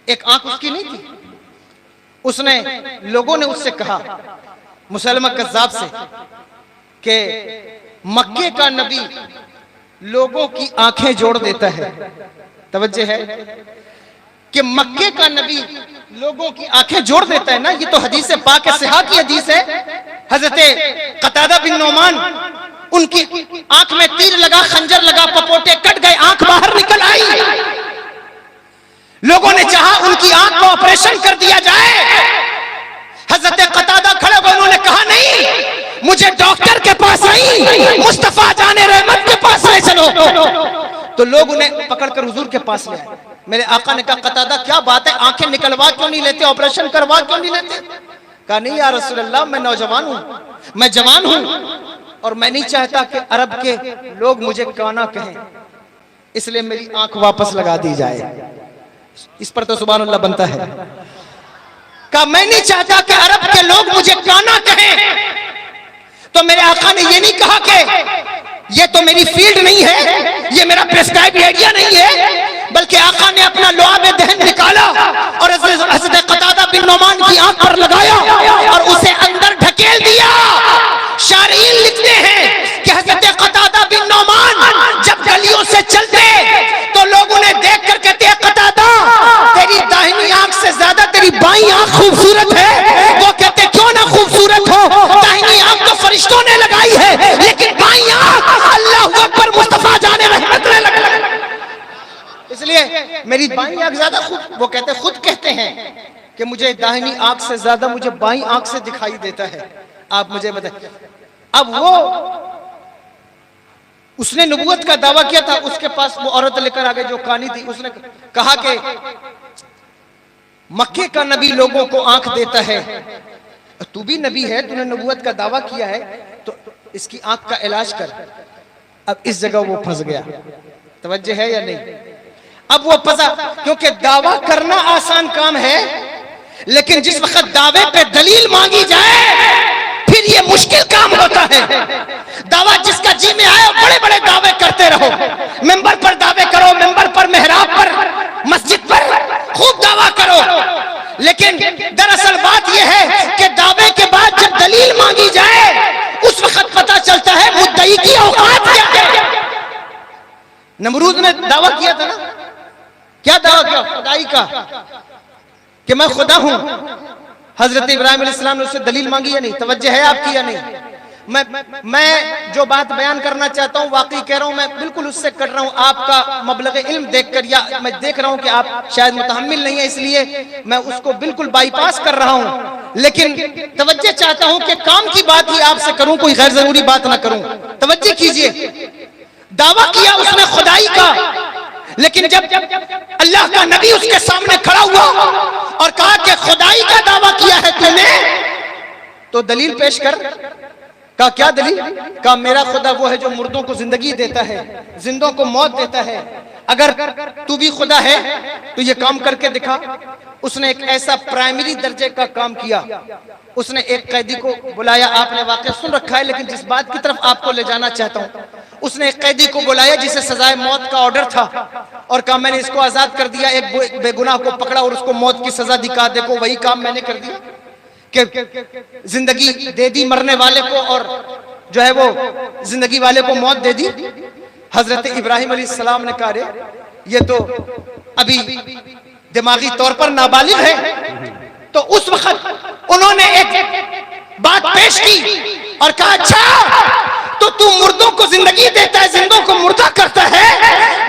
ایک آنکھ اس کی نہیں تھی۔ اس نے، لوگوں نے اس سے کہا، مسیلمہ کذاب سے، کہ مکے کا نبی لوگوں کی آنکھیں جوڑ دیتا ہے، توجہ ہے، کہ مکے کا نبی لوگوں کی آنکھیں جوڑ دیتا ہے نا، یہ تو حدیث پاک صحیح کی حدیث ہے۔ حضرت قتادہ بن نعمان، ان کی آنکھ میں تیر لگا، خنجر لگا، پپوٹے کٹ گئے، آنکھ باہر نکل آئی۔ لوگوں نے چاہا ان کی آنکھ کو آپریشن کر دیا جائے، حضرت قتادہ کھڑے ہوئے، انہوں نے کہا نہیں، مجھے ڈاکٹر کے پاس آئی، مصطفیٰ جان رحمت کے پاس آئے، چلو۔ تو لوگ انہیں پکڑ کر حضور کے پاس لے آئے۔ میرے آقا نے کہا، قتادہ کیا بات ہے، آنکھیں نکلوا کیوں نہیں لیتے، آپریشن کروا کیوں نہیں لیتے؟ کہا نہیں یا رسول اللہ، میں نوجوان ہوں، میں جوان ہوں، اور میں نہیں چاہتا کہ عرب کے لوگ مجھے کانا کہیں، اس لیے میری آنکھ واپس لگا دی جائے۔ اس پر تو سبحان اللہ بنتا ہے۔ کہا میں نہیں چاہتا کہ عرب کے لوگ مجھے کانا کہیں۔ تو میرے آقا نے یہ نہیں کہا کہ یہ تو میری فیلڈ نہیں ہے، یہ میرا پریسکرائب ایریا نہیں ہے، بلکہ آقا نے اپنا لعاب دہن نکالا اور حضرت قتادہ بن نعمان کی آنکھ پر لگایا اور اسے اندر ڈھکیل دیا۔ شارعین لکھتے ہیں کہ حضرت قتادہ بن نعمان جب گلیوں سے چلتے تو لوگ انہیں دیکھ کر کہتے ہیں، قتادہ تیری داہنی آنکھ سے زیادہ تیری بائیں آنکھ خوبصورت ہے۔ وہ کہتے کیوں نہ خوبصورت ہو، داہنی آنکھ تو فرشتوں نے لگائی ہے، لیکن بائیں آنکھ اللہ اکبر مصطفیٰ جان رحمت نے لگائی، اس لیے میری بائیں آنکھ زیادہ خوب۔ وہ کہتے خود کہتے ہیں کہ مجھے داہنی آنکھ سے زیادہ مجھے بائیں آنکھ سے دکھائی دیتا ہے۔ آپ مجھے بتائیں، اب وہ اس نے نبوت کا دعویٰ کیا تھا، اس کے پاس وہ عورت لے کر آگے جو کانی تھی، اس نے کہا کہ مکے کا نبی لوگوں کو آنکھ دیتا ہے، تو بھی نبی ہے، تو نے نبوت کا دعویٰ کیا ہے، تو اس کی آنکھ کا علاج کر۔ اب اس جگہ وہ پھنس گیا، توجہ ہے یا نہیں؟ اب وہ پھنسا، کیونکہ دعویٰ کرنا آسان کام ہے، لیکن جس وقت دعوے پہ دلیل مانگی جائے پھر یہ مشکل کام ہوتا ہے۔ دعویٰ جس کا جی میں آئے بڑے بڑے دعوے کرتے رہو، ممبر پر دعوے کرو، ممبر پر، محراب پر، مسجد پر خوب دعویٰ کرو، لیکن دراصل بات یہ ہے کہ دعوے کے بعد جب دلیل مانگی جائے اس وقت پتہ چلتا ہے مدعی کی اوقات کیا ہے۔ نمرود نے دعویٰ کیا تھا نا، کیا دعویٰ کیا؟ خدائی کا، کہ میں خدا ہوں۔ حضرت ابراہیم علیہ السلام نے اس سے دلیل مانگی یا نہیں؟ توجہ ہے آپ کی یا نہیں؟ میں جو بات بیان کرنا چاہتا ہوں واقعی کہہ رہا ہوں، میں بالکل اس سے کر رہا ہوں آپ کا مبلغ علم دیکھ کر، یا میں دیکھ رہا ہوں کہ آپ شاید متحمل نہیں ہیں، اس لیے میں اس کو بالکل بائی پاس کر رہا ہوں، لیکن توجہ چاہتا ہوں کہ کام کی بات ہی آپ سے کروں، کوئی غیر ضروری بات نہ کروں۔ توجہ کیجئے، دعویٰ کیا اس نے خدائی کا، لیکن جب اللہ کا نبی اس کے سامنے کھڑا ہوا اور کہا کہ خدائی کا دعویٰ کیا ہے تو نے، تو دلیل پیش کر۔ کہا کیا دلیل؟ کہا میرا خدا وہ ہے جو مردوں کو زندگی دیتا ہے، زندوں کو موت دیتا ہے، اگر تو بھی خدا ہے تو یہ کام کر کے دکھا۔ اس نے ایک ایسا پرائمری درجے کا کام کیا، اس نے ایک قیدی کو بلایا، آپ نے واقعہ سن رکھا ہے لیکن جس بات کی طرف آپ کو لے جانا چاہتا ہوں، اس نے ایک قیدی کو بلایا جسے سزائے موت کا آرڈر تھا، اور کہا میں نے اس کو آزاد کر دیا، ایک بے گناہ کو پکڑا اور اس کو موت کی سزا دکھا، دیکھو وہی کام میں نے کر دیا کہ زندگی دے دی مرنے والے کو اور جو ہے وہ زندگی والے کو موت دے دی۔ حضرت ابراہیم علیہ السلام نے کہا رے یہ تو ابھی دماغی طور پر نابالغ ہے، تو اس وقت انہوں نے ایک بات پیش کی اور کہا اچھا تو مردوں کو زندگی دیتا ہے، زندوں کو مردہ کرتا ہے،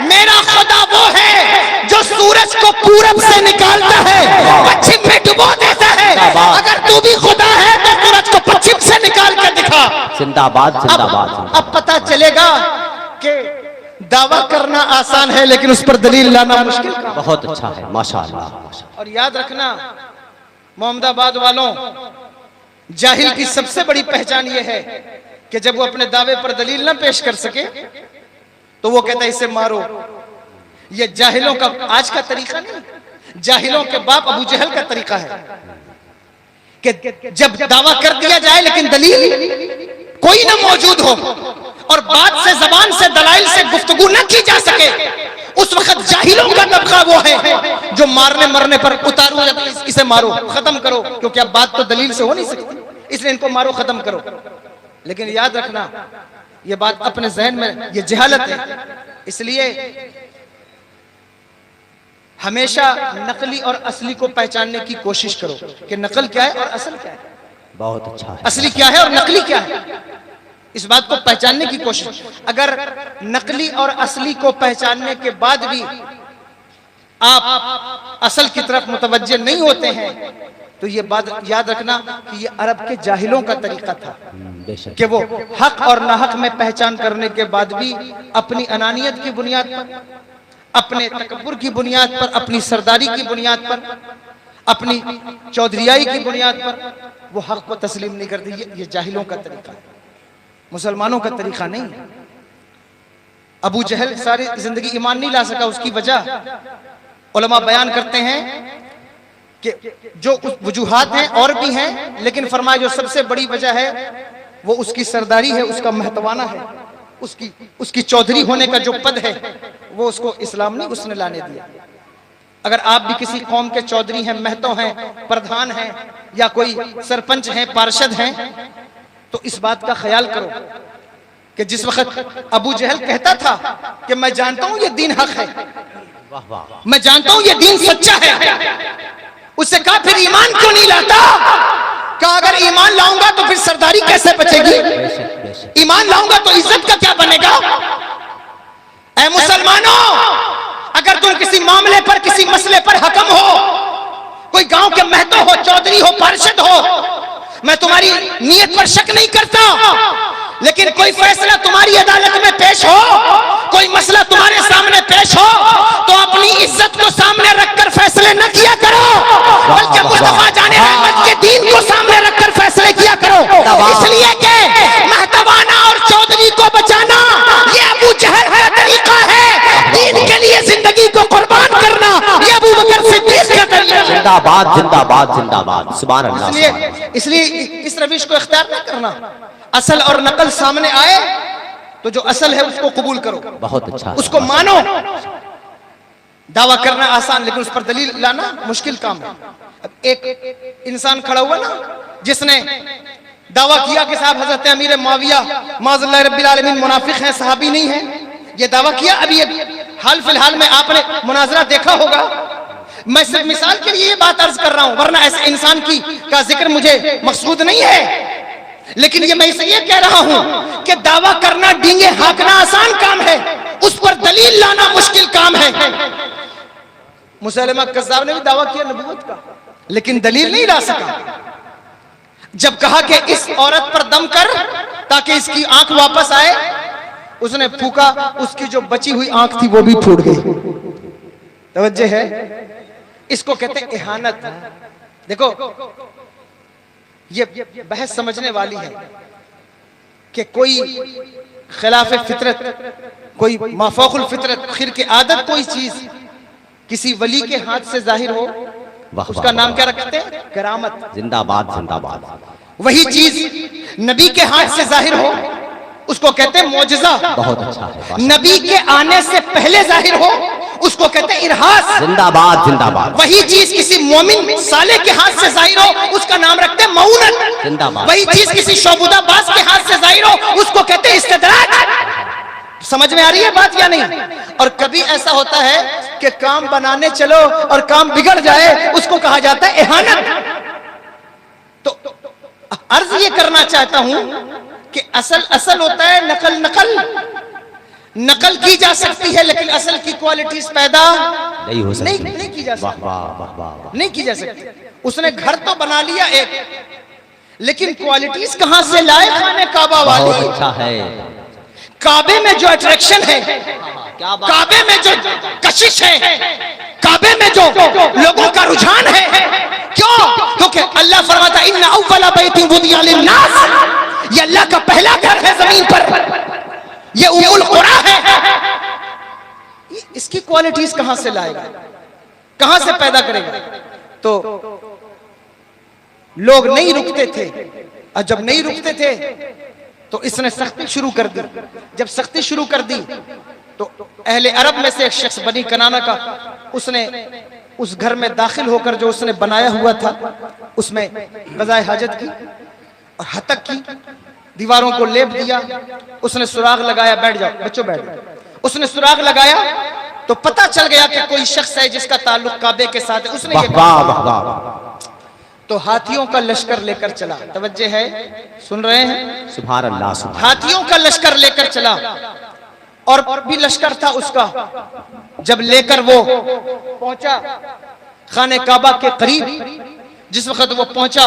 میرا خدا وہ ہے جو سورج کو پورب سے نکالتا ہے پچھم میں ڈبو دیتا ہے، اگر تو بھی خدا ہے تو سورج کو پچھم سے نکال کر دکھا۔ زندہ باد زندہ باد۔ اب پتہ چلے گا کہ دعویٰ کرنا آسان ہے لیکن اس پر دلیل لانا مشکل کام۔ بہت اچھا ہے ماشاءاللہ۔ اور یاد رکھنا محمد آباد والوں، جاہل کی سب سے بڑی پہچان یہ ہے کہ جب وہ اپنے دعوے پر دلیل نہ پیش کر سکے تو وہ کہتا ہے اسے مارو۔ یہ جاہلوں کا آج کا طریقہ نہیں، جاہلوں کے باپ ابو جہل کا طریقہ ہے کہ جب دعویٰ کر دیا جائے لیکن دلیل کوئی نہ موجود ہو اور بات سے زبان سے دلائل سے گفتگو نہ کی جا سکے، اس وقت جاہلوں کا طبقہ وہ ہے جو مارنے مرنے پر اتارو، اسے مارو ختم کرو، کیونکہ اب بات تو دلیل سے ہو نہیں سکتی، اس لیے ان کو مارو ختم کرو۔ لیکن یاد رکھنا یہ بات اپنے ذہن میں، یہ جہالت ہے، اس لیے ہمیشہ نقلی اور اصلی کو پہچاننے کی کوشش کرو کہ نقل کیا ہے اور اصل کیا ہے، بہت اچھا ہے، اصلی کیا ہے اور نقلی کیا ہے، اس بات کو پہچاننے کی کوشش۔ اگر نقلی اور اصلی کو پہچاننے کے بعد بھی آپ اصل کی طرف متوجہ نہیں ہوتے ہیں تو یہ بات یاد رکھنا کہ یہ عرب کے جاہلوں کا طریقہ تھا کہ وہ حق اور ناحق میں پہچان کرنے کے بعد بھی اپنی انانیت کی بنیاد پر، اپنے تکبر کی بنیاد پر، اپنی سرداری کی بنیاد پر، اپنی چودھریائی کی بنیاد پر وہ حق کو تسلیم نہیں کرتے۔ یہ جاہلوں کا طریقہ ہے، مسلمانوں کا طریقہ نہیں۔ ابو جہل ساری زندگی ایمان نہیں لا سکا، اس کی وجہ علماء بیان کرتے ہیں کہ جو وجوہات ہیں اور بھی ہیں، لیکن فرمایا جو سب سے بڑی وجہ ہے وہ اس کی سرداری ہے، اس کا مہتوانہ ہے، اس کی چودھری ہونے کا جو پد ہے وہ اس کو اسلام نہیں اس نے لانے دیا۔ اگر آپ بھی کسی قوم کے چودھری ہیں، مہتو ہیں، پردھان ہیں یا کوئی سرپنچ ہیں، پارشد ہیں تو اس بات کا خیال کرو کہ جس وقت ابو جہل کہتا تھا کہ میں جانتا ہوں یہ دین حق ہے، میں جانتا ہوں یہ دین سچا ہے، اس سے کہا پھر ایمان کیوں نہیں لاتا؟ کہا اگر ایمان لاؤں گا تو پھر سرداری کیسے بچے گی؟ ایمان لاؤں گا تو عزت کا کیا بنے گا؟ اے مسلمانوں، اگر تم کسی معاملے پر، کسی مسئلے پر حکم ہو، کوئی گاؤں کے مہتو ہو، چودھری ہو، پارشد ہو، میں تمہاری نیت پر شک نہیں کرتا، لیکن کوئی فیصلہ تمہاری عدالت میں پیش ہو، کوئی مسئلہ تمہارے سامنے پیش ہو تو اپنی عزت کو سامنے رکھ کر فیصلے نہ کیا کرو، بلکہ مصطفیٰ جان رحمت کے دین کو سامنے رکھ کر فیصلے کیا کرو، اس لیے کہ مہتوانہ اور چودھری کو بچانا یہ ابو جہل کا طریقہ ہے، دین کے لیے زندگی کو قربان کرنا یہ ابو بکر صدیق کا طریقہ ہے۔ زندہ باد زندہ باد زندہ باد، سبحان اللہ۔ اس لیے اس روش کو اختیار نہ کرنا، اصل اور نقل سامنے آئے تو جو اصل ہے اس کو قبول کرو، بہت اچھا، اس کو مانو۔ دعویٰ کرنا آسان لیکن اس پر دلیل لانا مشکل کام ہے۔ اب ایک انسان کھڑا ہوا نا جس نے دعویٰ کیا کہ صاحب حضرت امیر معاویہ معاذ اللہ رب العالمین منافق ہیں، صحابی نہیں ہیں، یہ دعویٰ کیا۔ ابھی حال فی الحال میں آپ نے مناظرہ دیکھا ہوگا، میں صرف مثال کے لیے یہ بات عرض کر رہا ہوں، ورنہ ایسے انسان کا ذکر مجھے مقصود نہیں ہے، لیکن یہ میں اسے یہ کہہ رہا ہوں کہ دعویٰ کرنا، ڈینگے ہانکنا آسان کام ہے، اس پر دلیل لانا مشکل کام ہے۔ مسلمہ کذاب نے بھی دعویٰ کیا نبوت کا لیکن دلیل نہیں لا سکا۔ جب کہا کہ اس عورت پر دم کر تاکہ اس کی آنکھ واپس آئے، اس نے پھونکا، اس کی جو بچی ہوئی آنکھ تھی وہ بھی پھوٹ گئی۔ توجہ ہے، اس کو کہتے ہیں اہانت۔ دیکھو یہ بحث سمجھنے والی ہے۔ کہ کوئی خلاف فطرت، کوئی مافوق الفطرت، خرق عادت کوئی چیز کسی ولی کے ہاتھ سے ظاہر ہو، اس کا نام کیا رکھتے ہیں؟ کرامت۔ زندہ باد زندہ باد۔ وہی چیز نبی کے ہاتھ سے ظاہر ہو، اس کو کہتے ہیں معجزہ۔ بہت اچھا ہے۔ نبی کے آنے سے پہلے ظاہر ہو، اس کو کہتے ہیں ارہاس۔ زندہ باد زندہ باد۔ وہی چیز کسی مومن صالح کے ہاتھ سے ظاہر ہو، اس کا نام رکھتے ہیں معونت۔ زندہ باد۔ وہی چیز کسی شعبدہ باز کے ہاتھ سے ظاہر ہو، اس کو کہتے ہیں استدراج۔ سمجھ میں آ رہی ہے بات یا نہیں؟ اور کبھی ایسا ہوتا ہے کہ کام بنانے چلو اور کام بگڑ جائے، اس کو کہا جاتا ہے اہانت۔ تو عرض یہ کرنا چاہتا ہوں کہ اصل ہوتا ہے نقل کی جا سکتی ہے، لیکن اصل کی کوالٹیز پیدا نہیں ہو سکتی، نہیں کی جا سکتی، واہ نہیں کی جا سکتی۔ اس نے گھر تو بنا لیا ایک، لیکن کوالٹیز کہاں سے لائے؟ خانے کعبہ بہت والی۔ اچھا ہے۔ کعبے میں جو اٹریکشن ہے، کعبے میں جو کشش ہے، کعبے میں جو لوگوں کا رجحان ہے، کیوں؟ کیونکہ اللہ فرماتا ہے ان اول بیت وضع للناس، یہ اللہ کا پہلا گھر ہے زمین پر، یہ ام القریٰ ہے۔ اس کی کوالٹیز کہاں سے لائے گا، کہاں سے پیدا کرے گا؟ تو لوگ نہیں رکتے تھے، اور جب نہیں رکتے تھے تو اس نے سختی شروع کر دی۔ جب سختی شروع کر دی تو اہل عرب میں سے ایک شخص بنی کنانہ کا، اس نے اس گھر میں داخل ہو کر جو اس نے بنایا ہوا تھا اس میں قضاء حاجت کی اور ہتک کی، دیواروں کو لیپ دیا، اس نے سراغ لگایا، بیٹھ جاؤ بچوں بیٹھ جاؤ، اس نے سراغ لگایا تو پتہ چل گیا کہ کوئی شخص ہے جس کا تعلق کعبے کے ساتھ ہے۔ اس نے یہ کہا تو ہاتھیوں کا لشکر لے کر چلا۔ توجہ ہے، سن رہے ہیں؟ سبحان اللہ سبحان۔ ہاتھیوں کا لشکر لے کر چلا، اور بھی لشکر تھا اس کا۔ جب لے کر وہ پہنچا خانہ کعبہ کے قریب، جس وقت وہ پہنچا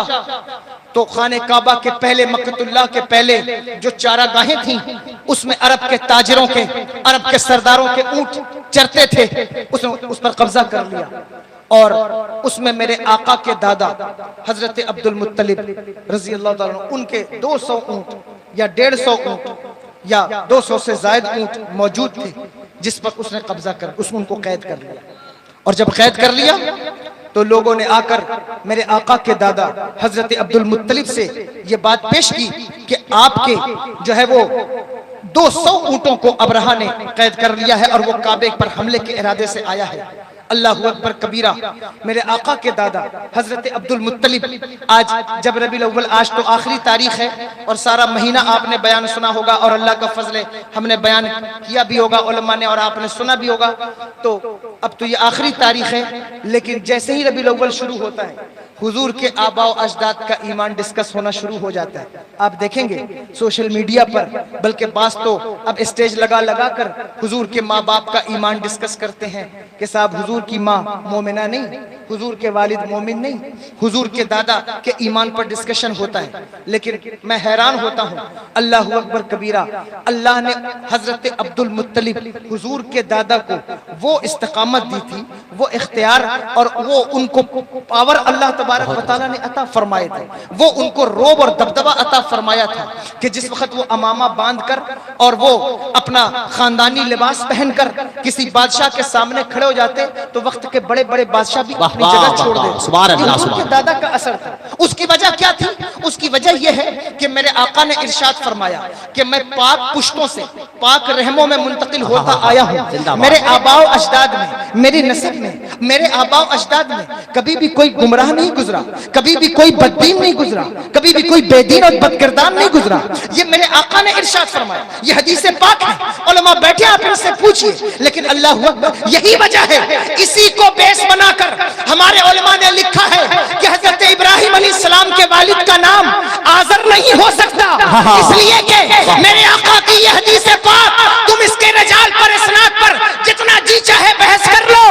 تو خانہ کعبہ کے پہلے، مکۃ اللہ کے پہلے جو چارہ گاہیں تھیں، اس میں عرب کے تاجروں کے، عرب کے سرداروں کے اونٹ چرتے تھے، اس پر قبضہ کر لیا۔ اور اس میں میرے آقا کے دادا حضرت عبد المطلب رضی اللہ تعالیٰ عنہ، ان کے 200 اونٹ یا 150 اونٹ یا 200 سے زائد اونٹ موجود تھے، جس پر اس نے قبضہ کر ان کو قید کر لیا۔ اور جب قید کر لیا تو لوگوں نے آ کر میرے آقا کے دادا حضرت عبد المطلب سے یہ بات پیش کی کہ آپ کے جو ہے وہ 200 اونٹوں کو ابرہہ نے قید کر لیا ہے اور وہ کعبے پر حملے کے ارادے سے آیا ہے۔ اللہ اکبر کبیرہ۔ میرے آقا کے دادا حضرت عبد المطلب، آج جب ربیع الاول، آج تو آخری تاریخ ہے اور سارا مہینہ آپ نے بیان سنا ہوگا، اور اللہ کا فضل ہے ہم نے بیان کیا بھی ہوگا علماء نے، اور آپ نے سنا بھی ہوگا۔ تو اب تو یہ آخری تاریخ ہے، لیکن جیسے ہی ربیع الاول شروع ہوتا ہے حضور کے آباء و اجداد کا ایمان ڈسکس ہونا شروع ہو جاتا ہے۔ آپ دیکھیں گے سوشل میڈیا پر، بلکہ بعض تو اب اسٹیج لگا کر حضور کے ماں باپ کا ایمان ڈسکس کرتے ہیں کہ صاحب حضور کی ماں مومنہ نہیں، حضور کے والد مومن نہیں، حضور کے دادا کے ایمان پر ڈسکشن ہوتا ہے۔ لیکن میں حیران ہوتا ہوں، اللہ اکبر کبیرہ، اللہ نے حضرت عبد المطلب حضور کے دادا کو وہ استقامت دی تھی، وہ اختیار اور وہ ان کو پاور اللہ تبارک و تعالیٰ نے عطا فرمائے تھے، وہ ان کو روب اور دبدبہ عطا فرمایا تھا کہ جس وقت وہ امامہ باندھ کر اور وہ اپنا خاندانی لباس پہن کر کسی بادشاہ کے سامنے کھڑے ہو جاتے تو وقت کے بڑے بڑے بادشاہ بھی اپنی جگہ چھوڑ دیتے۔ سبحان اللہ حضور کے دادا کا اثر تھا۔ اس کی وجہ کیا تھی؟ اس کی وجہ یہ ہے کہ میرے آقا نے ارشاد فرمایا کہ میں پاک پشتوں سے پاک رحموں میں منتقل ہوتا آیا ہوں۔ میرے آباء و اجداد میں، میری نسب میں، میرے آباء و اجداد میں کبھی بھی کوئی گمراہ نہیں گزرا، کبھی بھی کوئی بددین نہیں گزرا، کبھی بھی کوئی بے دین اور بدکردار نہیں گزرا۔ یہ میرے آقا نے ارشاد فرمایا، یہ حدیث پاک ہے، علماء بیٹھے آپ ان سے پوچھئے۔ لیکن اللہ اکبر، یہی وجہ ہے، اسی کو بیس بنا کر ہمارے علماء نے لکھا ہے کہ حضرت ابراہیم علیہ السلام کے والد کا نام آزر نہیں ہو سکتا، اس لیے کہ میرے آقا کی یہ حدیث پاک، تم اس کے رجال پر اسناد پر جتنا جی چاہے بحث کر لو،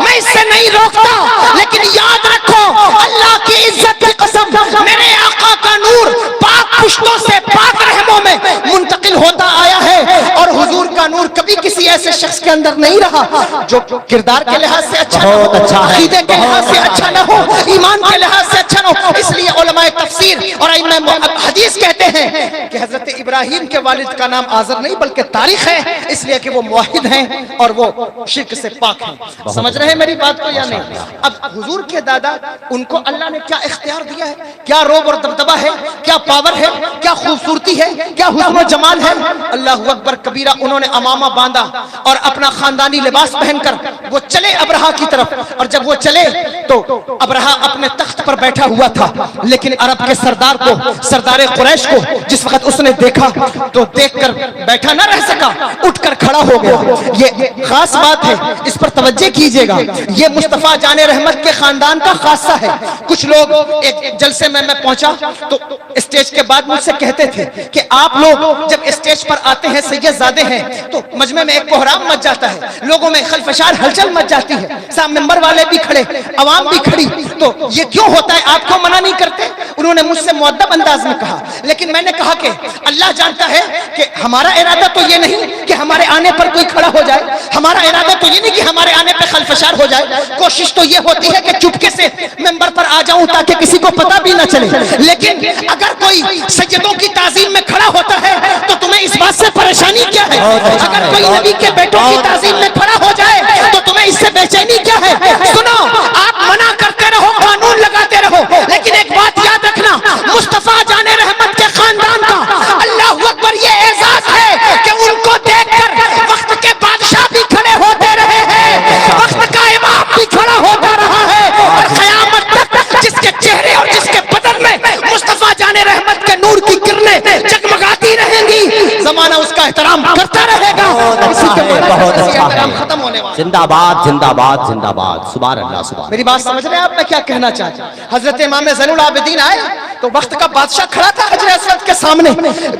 میں اس سے نہیں روکتا، لیکن یاد رکھو اللہ کی عزت کی قسم، میرے آقا کا نور پاک پشتوں سے پاک رحموں میں منتقل ہوتا آیا ہے، اور حضور کا نور کبھی کسی ایسے شخص کے اندر نہیں رہا جو کردار کے لحاظ سے اچھا نہ ہو، عقیدے کے لحاظ سے اچھا نہ ہو، ایمان کے لحاظ سے اچھا نہ جانو. اس لیے علماء تفسیر اور ائمہ حدیث کہتے ہیں کہ حضرت ابراہیم کے والد کا نام آزر نہیں بلکہ طارق ہے, اس لیے کہ وہ موحد ہیں اور وہ شرک سے پاک ہیں. سمجھ رہے ہیں میری بات کو یا نہیں؟ اب حضور کے دادا, ان کو اللہ نے کیا اختیار دیا ہے, کیا روب اور دبدبہ ہے, کیا پاور ہے, کیا خوبصورتی ہے, کیا حسن و جمال ہے. اللہ اکبر کبیرہ. انہوں نے امامہ باندھا اور اپنا خاندانی لباس پہن کر وہ چلے ابرہہ کی طرف, اور جب وہ چلے تو ابرہہ اپنے تخت پر بیٹھا ہوا تھا, لیکن عرب کے سردار کو, سردار قریش کو جس وقت اس نے دیکھا تو دیکھ کر بیٹھا نہ رہ سکا, اٹھ کر کھڑا ہو گیا. یہ خاص بات ہے, اس پر توجہ کیجئے گا. یہ مصطفیٰ جان رحمت کے خاندان کا خاصہ ہے. کچھ لوگ ایک جلسے میں پہنچا تو اسٹیج کے بعد مجھ سے کہتے تھے کہ آپ لوگ جب اسٹیج پر آتے ہیں سید زادے ہیں تو مجمع میں ایک کوہرام مچ جاتا ہے, لوگوں میں خلفشار ہلچل مچ جاتی ہے, سامنے ممبر والے بھی کھڑے, عوام بھی کھڑی, تو یہ کیوں ہوتا ہے, آپ کیوں منع نہیں کرتے؟ انہوں نے مجھ سے مؤدب انداز میں کہا, لیکن میں نے کہا کہ اللہ جانتا ہے کہ ہمارا ارادہ تو یہ نہیں کہ ہمارے آنے پر کوئی کھڑا ہو جائے, ہمارا ارادہ تو یہ نہیں کہ ہمارے آنے پہ خلفشار ہو جائے. کوشش تو یہ ہوتی ہے کہ چپکے سے ممبر پر آ جاؤں تاکہ کسی کو پتہ بھی نہ چلے. لیکن اگر کوئی سیدوں کی تعظیم میں کھڑا ہوتا ہے تو تمہیں اس بات سے پریشانی کیا ہے؟ اگر کوئی نبی کے بیٹوں کی تعظیم میں کھڑا ہو جائے تو تمہیں اس سے بے چینی کیا ہے؟ سنو, آپ منع کرتے رہو, قانون لگاتے رہو, لیکن ایک بات یاد رکھنا, مصطفیٰ جان رحمت کے خاندان کا اللہ اکبر یہ اعزاز ہے کہ ان کو دیکھ کر وقت کے بادشاہ بھی کھڑے ہوتے رہے ہیں, وقت کا امام بھی کھڑا ہوتا رہا ہے, اور قیامت تک جس کے چہرے اور جس کے بدن میں مصطفیٰ جان رحمت کے نور کی کرنیں جگمگاتی رہیں گی, زمانہ اس کا احترام کرتا رہے گا. بہت اچھا ہے. ختم ہونے والا. زندہ باد, زندہ باد, زندہ باد. سبحان اللہ, سبحان. میری بات سمجھ رہے ہیں آپ میں کیا کہنا چاہتا ہوں؟ حضرت امام زین العابدین آئے تو وقت کا بادشاہ کھڑا تھا حجر اسود کے سامنے,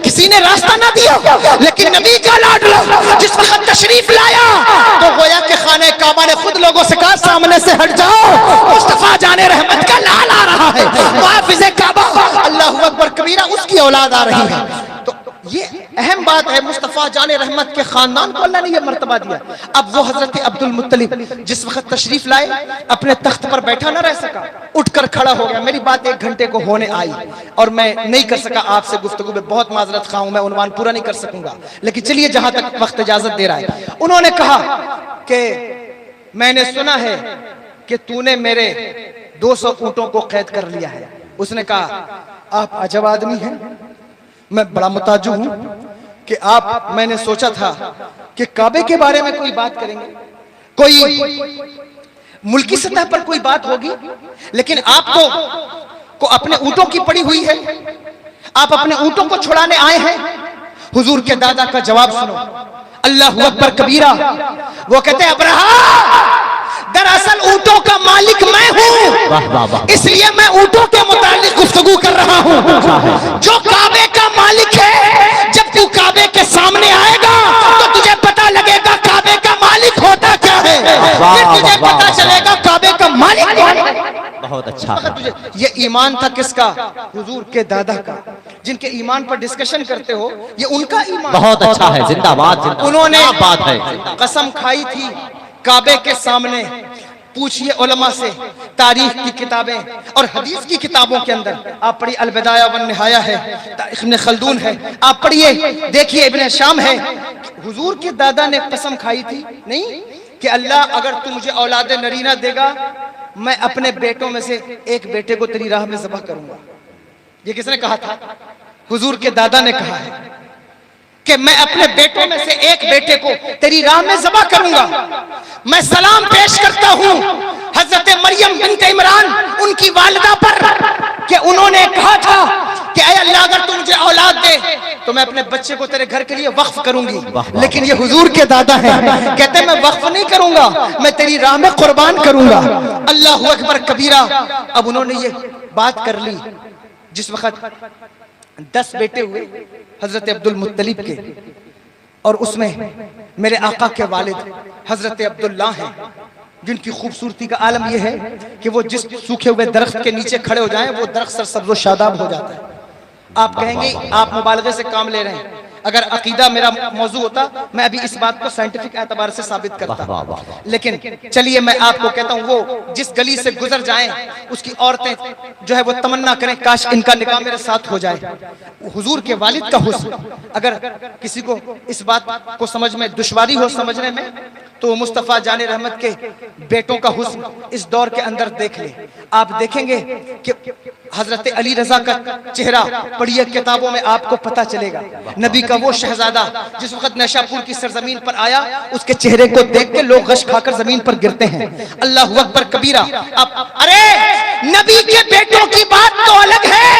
کسی نے راستہ نہ دیا, لیکن نبی کا لاڈلا جس وقت تشریف لایا تو گویا کہ خانہ کعبہ نے خود لوگوں سے کہا سامنے سے ہٹ جاؤ, مصطفیٰ جان رحمت کا لال آ رہا ہے, محافظ کعبہ. اللہ اکبر کبیرہ, اس کی اولاد آ رہی ہے. تو یہ اہم بات ہے, مصطفیٰ جان رحمت کے خاندان کو اللہ نے یہ مرتبہ دیا. اب وہ حضرت عبد المطلب جس وقت تشریف لائے اپنے تخت پر بیٹھا نہ رہ سکا, اٹھ کر کھڑا ہو گیا. میری بات 1 گھنٹے کو ہونے آئی اور میں نہیں کر سکا آپ سے گفتگو میں, بہت معذرت خواہ ہوں, میں عنوان پورا نہیں کر سکوں گا, لیکن چلیے جہاں تک وقت اجازت دے رہا ہے. انہوں نے کہا کہ میں نے سنا ہے کہ تو نے میرے 200 اونٹوں کو قید کر لیا ہے. اس نے کہا آپ عجب آدمی ہیں, میں بڑا متعجب ہوں کہ آپ, میں نے سوچا تھا کہ کعبے کے بارے میں کوئی بات کریں گے, کوئی ملکی سطح پر کوئی بات ہوگی, لیکن آپ کو اپنے اونٹوں کی پڑی ہوئی ہے, آپ اپنے اونٹوں کو چھڑانے آئے ہیں. حضور کے دادا کا جواب سنو, اللہ اکبر کبیرہ. وہ کہتے ہیں ابرہا, دراصل اونٹوں کا مالک میں ہوں, اس لیے میں اونٹوں کے متعلق گفتگو کر رہا ہوں. جو کعبے کا مالک ہے, جب تو کعبے کے سامنے آئے گا تو تجھے پتا لگے گا کعبے کا مالک ہوتا کیا ہے, پھر تجھے پتا چلے گا کعبے کا مالک کون ہے. بہت اچھا. یہ ایمان تھا کس کا؟ حضور کے دادا کا. جن کے ایمان پر ڈسکشن کرتے ہو, یہ ان کا ایمان. بہت اچھا ہے, زندہ باد. انہوں نے بات ہے, قسم کھائی تھی کعبے کے سامنے. پوچھئے علماء سے, تاریخ کی کتابیں اور حدیث کی کتابوں کے اندر آپ پڑھیے, البدایہ والنہایہ ہے, ابن خلدون ہے, آپ پڑھیے, دیکھیے ابن شام ہے. حضور کے دادا نے قسم کھائی تھی نہیں کہ اللہ اگر تو مجھے اولاد نرینہ دے گا, میں اپنے بیٹوں میں سے ایک بیٹے کو تیری راہ میں ذبح کروں گا. یہ کس نے کہا تھا؟ حضور کے دادا نے کہا ہے کہ میں اپنے بیٹوں میں سے ایک بیٹے کو تیری راہ میں ذبح کروں گا. میں سلام پیش کرتا ہوں حضرت مریم بنت عمران, ان کی والدہ پر, کہ انہوں نے کہا تھا کہ اے اللہ اگر تو مجھے اولاد دے تو میں اپنے بچے کو تیرے گھر کے لیے وقف کروں گی. لیکن یہ حضور کے دادا ہیں, کہتے ہیں میں وقف نہیں کروں گا, میں تیری راہ میں قربان کروں گا. اللہ اکبر کبیرہ. اب انہوں نے یہ بات کر لی جس وقت 10 بیٹے ہوئے حضرت عبد المطلب کے, اور اس میں میرے آقا کے والد حضرت عبداللہ ہیں, جن کی خوبصورتی کا عالم یہ ہے کہ وہ جس سوکھے ہوئے درخت کے نیچے کھڑے ہو جائیں وہ درخت سرسبز و شاداب ہو جاتا ہے. آپ کہیں گے آپ مبالغے سے کام لے رہے ہیں, اگر عقیدہ میرا موضوع ہوتا میں ابھی اس بات کو سائنٹیفک اعتبار سے ثابت کرتا، لیکن چلیے میں آپ کو کہتا ہوں وہ جس گلی سے گزر جائیں اس کی عورتیں جو ہے وہ تمنا کریں کاش ان کا نکاح میرے ساتھ ہو جائے۔ حضور کے والد کا حسن، اگر کسی کو اس بات کو سمجھ میں دشواری ہو سمجھنے میں تو مصطفیٰ جان رحمت کے بیٹوں کا حسن اس دور کے اندر دیکھ لیں۔ آپ دیکھیں گے کہ حضرت علی رضا کا چہرہ پڑھیے کتابوں میں آپ کو پتہ چلے گا، نبی کا وہ شہزادہ جس وقت نیشاپور کی سرزمین پر آیا اس کے چہرے کو دیکھ کے لوگ غش کھا کر زمین پر گرتے ہیں۔ اللہ اکبر کبیرہ۔ ارے نبی کے بیٹوں کی بات تو الگ ہے،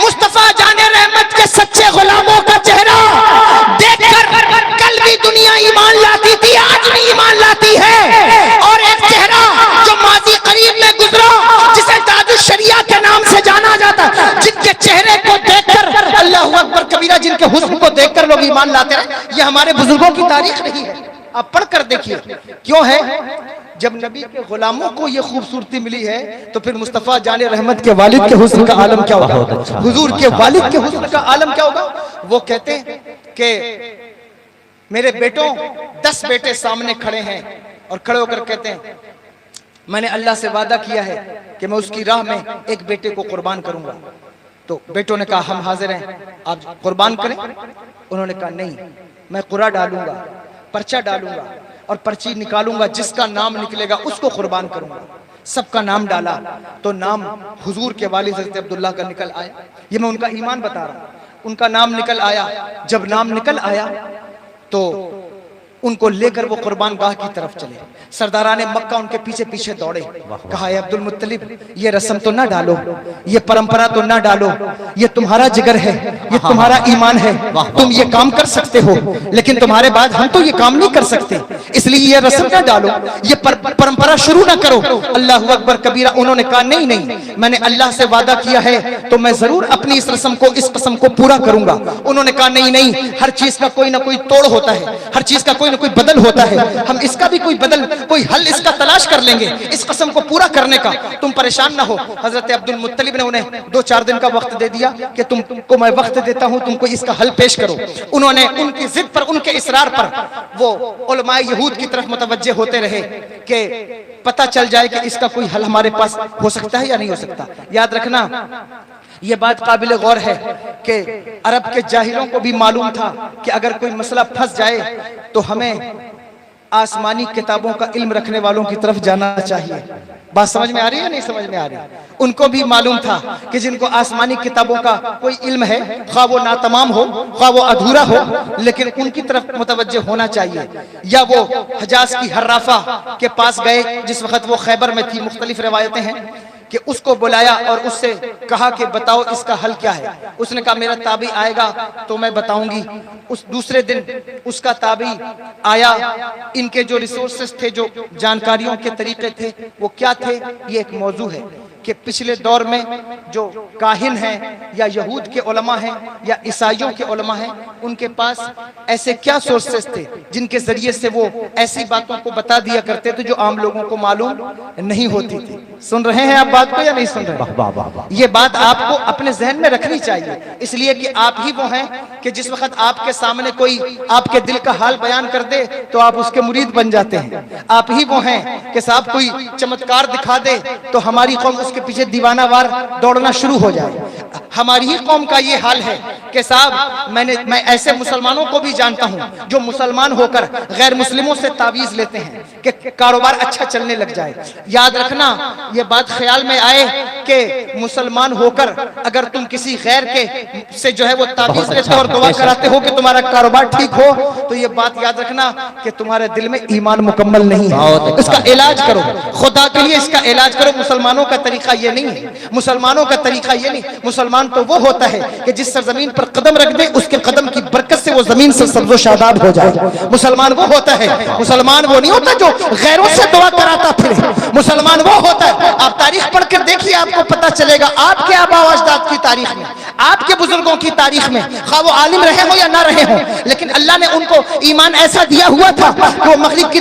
مصطفیٰ جان رحمت کے سچے غلاموں کا چہرہ دیکھ کر کل بھی دنیا ایمان لاتی تھی، آج بھی ایمان لاتی ہے۔ اور ایک چہرہ جو ماضی قریب میں گزرا جسے تاج الشریعہ کے نام سے جانا جاتا، جن کے چہرے کو دیکھ کر اللہ اکبر کبیرہ، جن کے حسن کو دیکھ کر لوگ ایمان لاتے رہے، یہ ہمارے بزرگوں کی تاریخ نہیں ہے۔ آپ پڑھ کر دیکھیے کیوں ہے؟ جب نبی کے غلاموں کو یہ خوبصورتی ملی ہے تو پھر مصطفیٰ جان رحمت کے والد کے حسن کا عالم کیا ہوگا؟ حضور کے والد کے حسن کا عالم کیا ہوگا؟ وہ کہتے ہیں کہ میرے بیٹوں 10 بیٹے سامنے کھڑے ہیں، اور کھڑے ہو کر کہتے ہیں میں نے اللہ سے وعدہ کیا ہے کہ میں اس کی راہ میں ایک بیٹے کو قربان کروں گا۔ تو بیٹوں نے کہا ہم حاضر ہیں، آپ قربان کریں۔ انہوں نے کہا نہیں، میں قرعہ ڈالوں گا، پرچہ ڈالوں گا، اور پرچی نکالوں گا، جس کا نام نکلے گا اس کو قربان کروں گا۔ سب کا نام ڈالا تو نام حضور کے والد حضرت عبداللہ کا نکل آیا۔ یہ میں ان کا ایمان بتا رہا ہوں، ان کا نام نکل آیا۔ جب نام نکل آیا تو ان کو لے کر وہ قربان گاہ کی طرف چلے۔ سرداران مکہ ان کے پیچھے پیچھے دوڑے، کہا اے عبد المطلب یہ رسم تو نہ ڈالو، یہ پرمپرا تو نہ ڈالو، یہ تمہارا جگر ہے، یہ تمہارا ایمان ہے، تم یہ کام کر سکتے ہو، لیکن تمہارے بعد ہم تو یہ کام نہیں کر سکتے، اس لیے یہ رسم نہ ڈالو، یہ پرمپرا شروع نہ کرو۔ اللہ اکبر کبیرہ۔ انہوں نے کہا نہیں نہیں، میں نے اللہ سے وعدہ کیا ہے تو میں ضرور اپنی اس رسم کو، اس قسم کو پورا کروں گا۔ انہوں نے کہا نہیں نہیں، ہر چیز کا کوئی نہ کوئی توڑ ہوتا ہے، ہر چیز کا کوئی نہ کوئی بدل ہوتا ہے، ہم اس کا بھی کوئی بدل، کوئی حل اس کا تلاش کر لیں گے اس قسم کو پورا کرنے کا، تم پریشان نہ ہو۔ حضرت عبد المطلب نے انہیں 2-4 دن کا وقت دے دیا کہ تم کو میں وقت دیتا ہوں، تم کو اس کا حل پیش کرو۔ انہوں نے ان کی ضد پر، ان کے اصرار پر وہ علماء یہود کی طرف متوجہ ہوتے رہے کہ پتہ چل جائے کہ اس کا کوئی حل ہمارے پاس ہو سکتا ہے یا نہیں ہو سکتا۔ یاد رکھنا یہ بات قابل غور ہے کہ عرب کے جاہلوں کو بھی معلوم تھا کہ اگر کوئی مسئلہ پھنس جائے تو ہمیں آسمانی کتابوں کا علم رکھنے والوں کی طرف جانا چاہیے۔ بات سمجھ میں آ رہی ہے یا نہیں سمجھ میں آ رہی؟ ان کو بھی معلوم تھا کہ جن کو آسمانی کتابوں کا کوئی علم ہے، خواہ وہ ناتمام ہو خواہ وہ ادھورا ہو، لیکن ان کی طرف متوجہ ہونا چاہیے۔ یا وہ حجاز کی حرافہ کے پاس گئے جس وقت وہ خیبر میں تھی، مختلف روایتیں ہیں کہ اس کو بلایا اور اس سے کہا کہ بتاؤ اس کا حل کیا ہے۔ اس نے کہا میرا تابعی آئے گا تو میں بتاؤں گی۔ اس دوسرے دن اس کا تابعی آیا، ان کے جو ریسورسز تھے، جو جانکاریوں کے طریقے تھے وہ کیا تھے، یہ ایک موضوع ہے کہ پچھلے دور میں جو کاہن ہیں یا یہود کے علماء ہیں یا عیسائیوں کے علماء ہیں، ان کے پاس ایسے کیا سورسز تھے جن کے ذریعے سے وہ ایسی باتوں کو بتا دیا کرتے تھے جو عام لوگوں کو معلوم نہیں ہوتی تھی۔ سن رہے ہیں آپ بات کو یا نہیں سن رہے؟ یہ بات آپ کو اپنے ذہن میں رکھنی چاہیے، اس لیے کہ آپ ہی وہ ہیں کہ جس وقت آپ کے سامنے کوئی آپ کے دل کا حال بیان کر دے تو آپ اس کے مرید بن جاتے ہیں۔ آپ ہی وہ ہیں کہ صاحب کوئی چمتکار دکھا دے تو ہماری قوم اس کے پیچھے دیوانہ وار دوڑنا شروع ہو جائے۔ ہماری ہی قوم کا یہ حال ہے کہ صاحب میں ایسے مسلمانوں کو بھی جانتا ہوں جو مسلمان ہو کر غیر مسلموں سے تعویذ لیتے ہیں کہ کاروبار اچھا چلنے لگ جائے۔ یاد رکھنا یہ بات خیال میں آئے کہ مسلمان ہو کر اگر تم کسی غیر کے سے جو ہے وہ تعویذ لیتے اور دعا کراتے ہو کہ تمہارا کاروبار ٹھیک ہو، تو یہ بات یاد رکھنا کہ تمہارے دل میں ایمان مکمل نہیں ہے۔ اس کا علاج کرو، خدا کے لیے اس کا علاج کرو۔ مسلمانوں کا طریقہ یہ نہیں ہے، مسلمانوں کا طریقہ یہ نہیں۔ مسلمان تو وہ ہوتا ہے کہ جس سرزمین پر قدم رکھ دے اس کے قدم کی برکت سے وہ زمین سے سبز و شاداب ہو جائے۔ مسلمان وہ ہوتا ہے، مسلمان وہ نہیں ہوتا جو غیروں سے دعا کراتا پھرے۔ مسلمان وہ ہوتا ہے، آپ تاریخ پڑھ کر دیکھیے آپ کو پتہ چلے گا، آپ کے آباء و اجداد کی تاریخ میں، آپ کے بزرگوں کی تاریخ میں، خواہ وہ عالم رہے ہو یا نہ رہے ہو، لیکن اللہ نے ان کو ایمان ایسا دیا ہوا تھا کہ وہ مغرب کی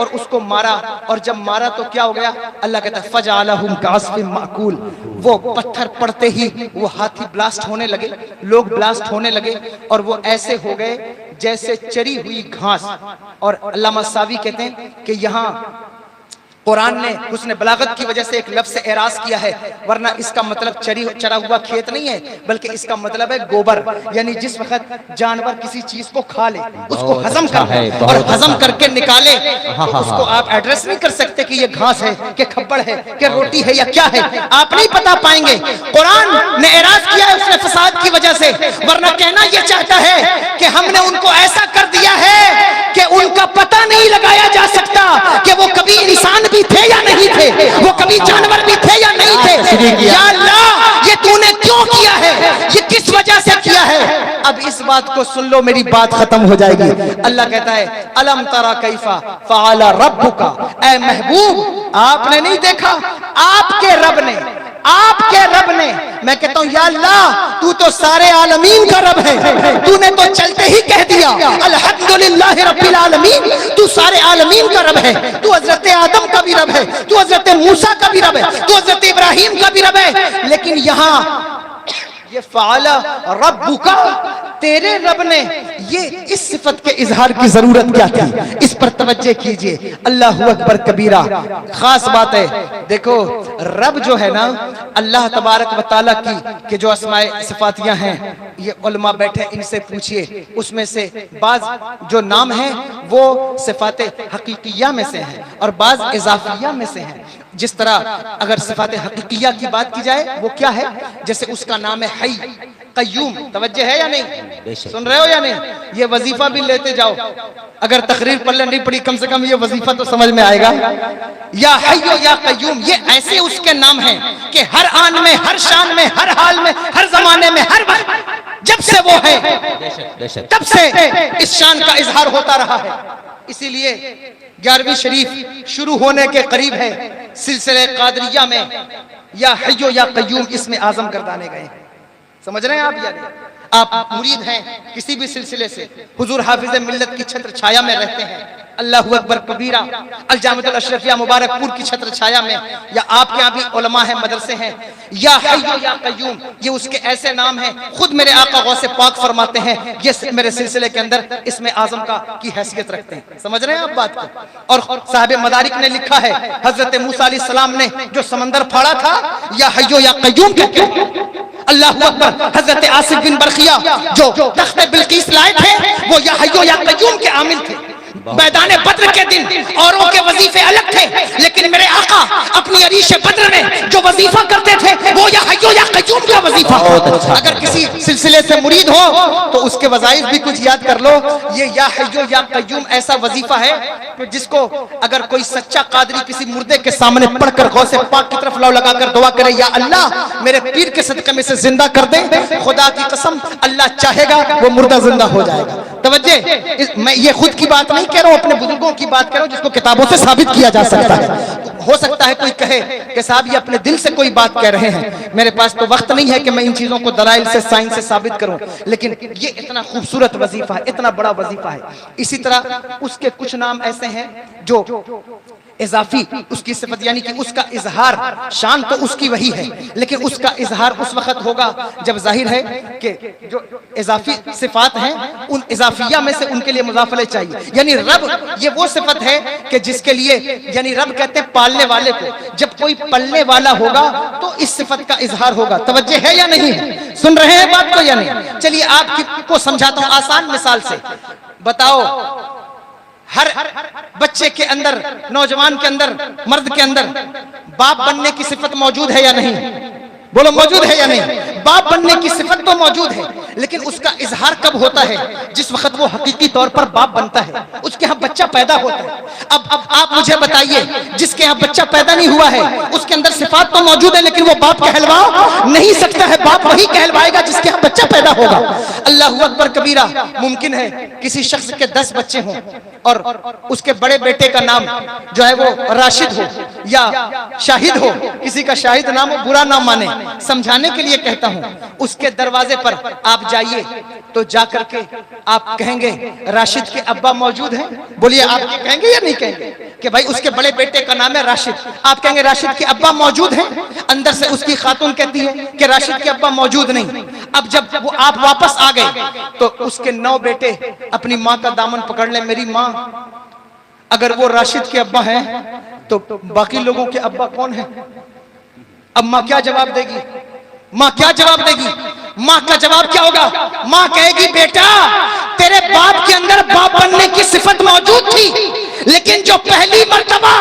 اور اس کو مارا، اور جب مارا تو کیا ہو گیا؟ اللہ کہتا ہے فَجَعَلَهُمْ كَعَصْفٍ مَأْكُولٍ، وہ پتھر پڑتے ہی وہ ہاتھی بلاسٹ ہونے لگے، لوگ بلاسٹ ہونے لگے، اور وہ ایسے ہو گئے جیسے چری ہوئی گھاس۔ اور علامہ ساوی کہتے ہیں کہ یہاں قرآن نے حسن بلاغت کی وجہ سے ایک لفظ سے اعراض کیا ہے، ورنہ اس کا مطلب چرا ہوا کھیت نہیں ہے، بلکہ اس کا مطلب ہے گوبر، یعنی جس وقت جانور کسی چیز کو کھا لے، اس کو ہضم کر لے اور ہضم کر کے نکالے، تو اس کو آپ ایڈریس نہیں کر سکتے کہ یہ گھاس ہے کہ کھپڑ ہے کہ روٹی ہے یا کیا ہے، آپ نہیں بتا پائیں گے۔ قرآن نے اعراض کیا ہے اس نے فساد کی وجہ سے، ورنہ کہنا یہ چاہتا ہے کہ ہم نے ان کو ایسا کر دیا ہے کہ ان کا پتہ نہیں لگایا جا سکتا کہ وہ کبھی انسان بھی تھے یا نہیں تھے، وہ کبھی جانور بھی تھے یا نہیں تھے۔ یا اللہ یہ تو نے کیوں کیا ہے، یہ کس وجہ سے کیا ہے؟ اب اس بات کو سن لو، میری بات ختم ہو جائے گی۔ اللہ کہتا ہے الم ترى کیف فعل ربک، اے محبوب آپ نے نہیں دیکھا، آپ کے رب نے، آپ کے رب نے، میں کہتا ہوں یا اللہ تو تو سارے عالمین کا رب ہے، تو نے تو چلتے ہی کہہ دیا الحمدللہ رب العالمین، تو سارے عالمین کا رب ہے، تو حضرت آدم کا بھی رب ہے، تو حضرت موسیٰ کا بھی رب ہے، تو حضرت ابراہیم کا بھی رب ہے، لیکن یہاں یہ فعل ربک تیرے رب نے، یہ اس صفت کے اظہار کی ضرورت کیا تھی؟ اس پر توجہ کیجئے، اللہ اکبر کبیرہ، خاص بات ہے۔ دیکھو رب جو ہے نا اللہ تبارک و تعالیٰ کی کہ جو اسماء صفاتیاں ہیں، یہ علماء بیٹھے ان سے پوچھئے، اس میں سے بعض جو نام ہیں وہ صفات حقیقیہ میں سے ہیں اور بعض اضافیہ میں سے ہیں۔ جس طرح اگر صفات حقیقیہ کی بات کی جائے وہ کیا ہے؟ جیسے اس کا نام ہے حی قیوم، توجہ ہے یا نہیں؟ سن رہے ہو یا نہیں؟ یہ وظیفہ بھی لیتے جاؤ، اگر تقریر پڑھنے نہیں پڑی کم سے کم یہ وظیفہ تو سمجھ میں آئے گا۔ یا حی یا قیوم، یہ ایسے اس کے نام ہیں کہ ہر آن میں، ہر شان میں، ہر حال میں، ہر زمانے میں، ہر وقت جب سے وہ ہے تب سے اس شان کا اظہار ہوتا رہا ہے۔ اسی لیے 11ویں شریف شروع ہونے کے قریب ہے، سلسلہ قادریہ میں یا حی یا قیوم اسم اعظم گردانے گئے ہیں۔ سمجھ رہے ہیں آپ؟ یا نہیں؟ آپ مرید ہیں کسی بھی سلسلے سے، حضور حافظ ملت کی چھتر چھایا میں رہتے ہیں، اللہ اکبر کبیرہ، الجامعۃ الاشرفیہ مبارک پور کی چھتر چھایا میں، یا آپ کے یہاں بھی علماء ہیں، مدرسے ہیں، یا حی یا قیوم یہ اس کے ایسے نام ہیں، خود میرے آقا غوث پاک فرماتے ہیں یہ میرے سلسلے کے اندر اسم اعظم کی حیثیت رکھتے ہیں۔ سمجھ رہے ہیں آپ بات کو؟ اور صاحب مدارک نے لکھا ہے حضرت موسیٰ علیہ السلام نے جو سمندر پھاڑا تھا یا حی یا قیوم کہتے ہیں۔ اللہ اکبر، حضرت آصف بن برخیہ جو تخت بلقیس لائے تھے وہ یا حی یا قیوم کے عامل تھے۔ میدان بدر کے دن اوروں کے وظیفے الگ تھے، لیکن میرے آقا اپنی عریش بدر میں جو وظیفہ کرتے تھے وہ یا حی یا قیوم کا وظیفہ تھا۔ اگر کسی سلسلے سے مرید ہو تو اس کے وظائف بھی کچھ یاد کر لو۔ یہ یا حی یا قیوم ایسا وظیفہ ہے کہ جس کو اگر کوئی سچا قادری کسی مردے کے سامنے پڑھ کر غوث پاک کی طرف لو لگا کر دعا کرے یا اللہ میرے پیر کے صدقے میں سے زندہ کر دے، خدا کی قسم اللہ چاہے گا وہ مردہ زندہ ہو جائے گا۔ توجہ، میں یہ خود کی بات نہیں کہہ رہا ہوں، اپنے بزرگوں کی بات کر رہا ہوں جس کو کتابوں سے ثابت کیا جا سکتا ہے۔ ہو سکتا ہے کوئی کہے کہ صاحب یہ اپنے دل سے کوئی بات کہہ رہے ہیں، میرے پاس تو وقت نہیں ہے کہ میں ان چیزوں کو دلائل سے سائنس سے ثابت کروں، لیکن یہ اتنا خوبصورت وظیفہ ہے، اتنا بڑا وظیفہ ہے۔ اسی طرح اس کے کچھ نام ایسے ہیں جو اضافی اس کی صفت، یعنی کہ اس کا اظہار، شان تو اس کی وہی ہے لیکن اس کا اظہار اس وقت ہوگا جب ظاہر ہے کہ جو اضافی صفات ہیں ان اضافیہ میں سے ان کے لیے مضاف الیہ چاہیے۔ یعنی رب یہ وہ صفت ہے کہ جس کے لیے، یعنی رب کہتے ہیں پالنے والے کو، جب کوئی پلنے والا ہوگا تو اس صفت کا اظہار ہوگا۔ توجہ ہے یا نہیں ہے؟ سن رہے ہیں بات کو یا نہیں؟ چلیے آپ کو سمجھاتا ہوں آسان مثال سے۔ بتاؤ ہر بچے کے اندر، نوجوان کے اندر، مرد کے اندر باپ بننے کی صفت موجود ہے یا نہیں؟ بولو موجود ہے یا نہیں؟ باپ بننے کی صفت تو موجود ہے لیکن اس کا اظہار کب ہوتا ہے؟ جس وقت وہ حقیقی طور پر باپ بنتا ہے، اس کے ہاں بچہ پیدا ہوتا ہے۔ اب آپ مجھے بتائیے جس کے ہاں بچہ پیدا نہیں ہوا ہے اس کے اندر صفات تو موجود ہے لیکن وہ باپ کہلوا نہیں سکتا ہے، باپ وہی کہلوائے گا جس کے ہاں بچہ پیدا ہوگا۔ اللہ اکبر کبیرہ، ممکن ہے کسی شخص کے 10 بچے ہوں اور اس کے بڑے بیٹے کا نام جو ہے وہ راشد ہو یا شاہد ہو، کسی کا شاہد نام ہو، برا نام مانے، سمجھانے کے لیے کہتا ہوں، اس کے دروازے پر آپ جائیے تو جا کر کے آپ کہیں گے راشد کے ابا موجود ہیں؟ بولیے آپ کہیں گے یا نہیں کہیں گے؟ کہ بھائی اس کے بڑے بیٹے کا نام ہے راشد. آپ کہیں گے راشد کے ابا موجود ہیں؟ اندر سے اس کی خاتون کہتی ہے کہ راشد کے ابا موجود نہیں. اب جب وہ آپ واپس آ گئے تو اس کے 9 بیٹے اپنی ماں کا دامن پکڑ لیں, میری ماں اگر وہ راشد کے ابا ہیں تو باقی لوگوں کے ابا کون ہیں؟ اب ماں کیا جواب دے گی؟ ماں کیا جواب دے گی؟ ماں کا جواب کیا ہوگا؟ ماں کہے گی بیٹا تیرے باپ کے اندر باپ بننے کی صفت موجود تھی, لیکن جو پہلی مرتبہ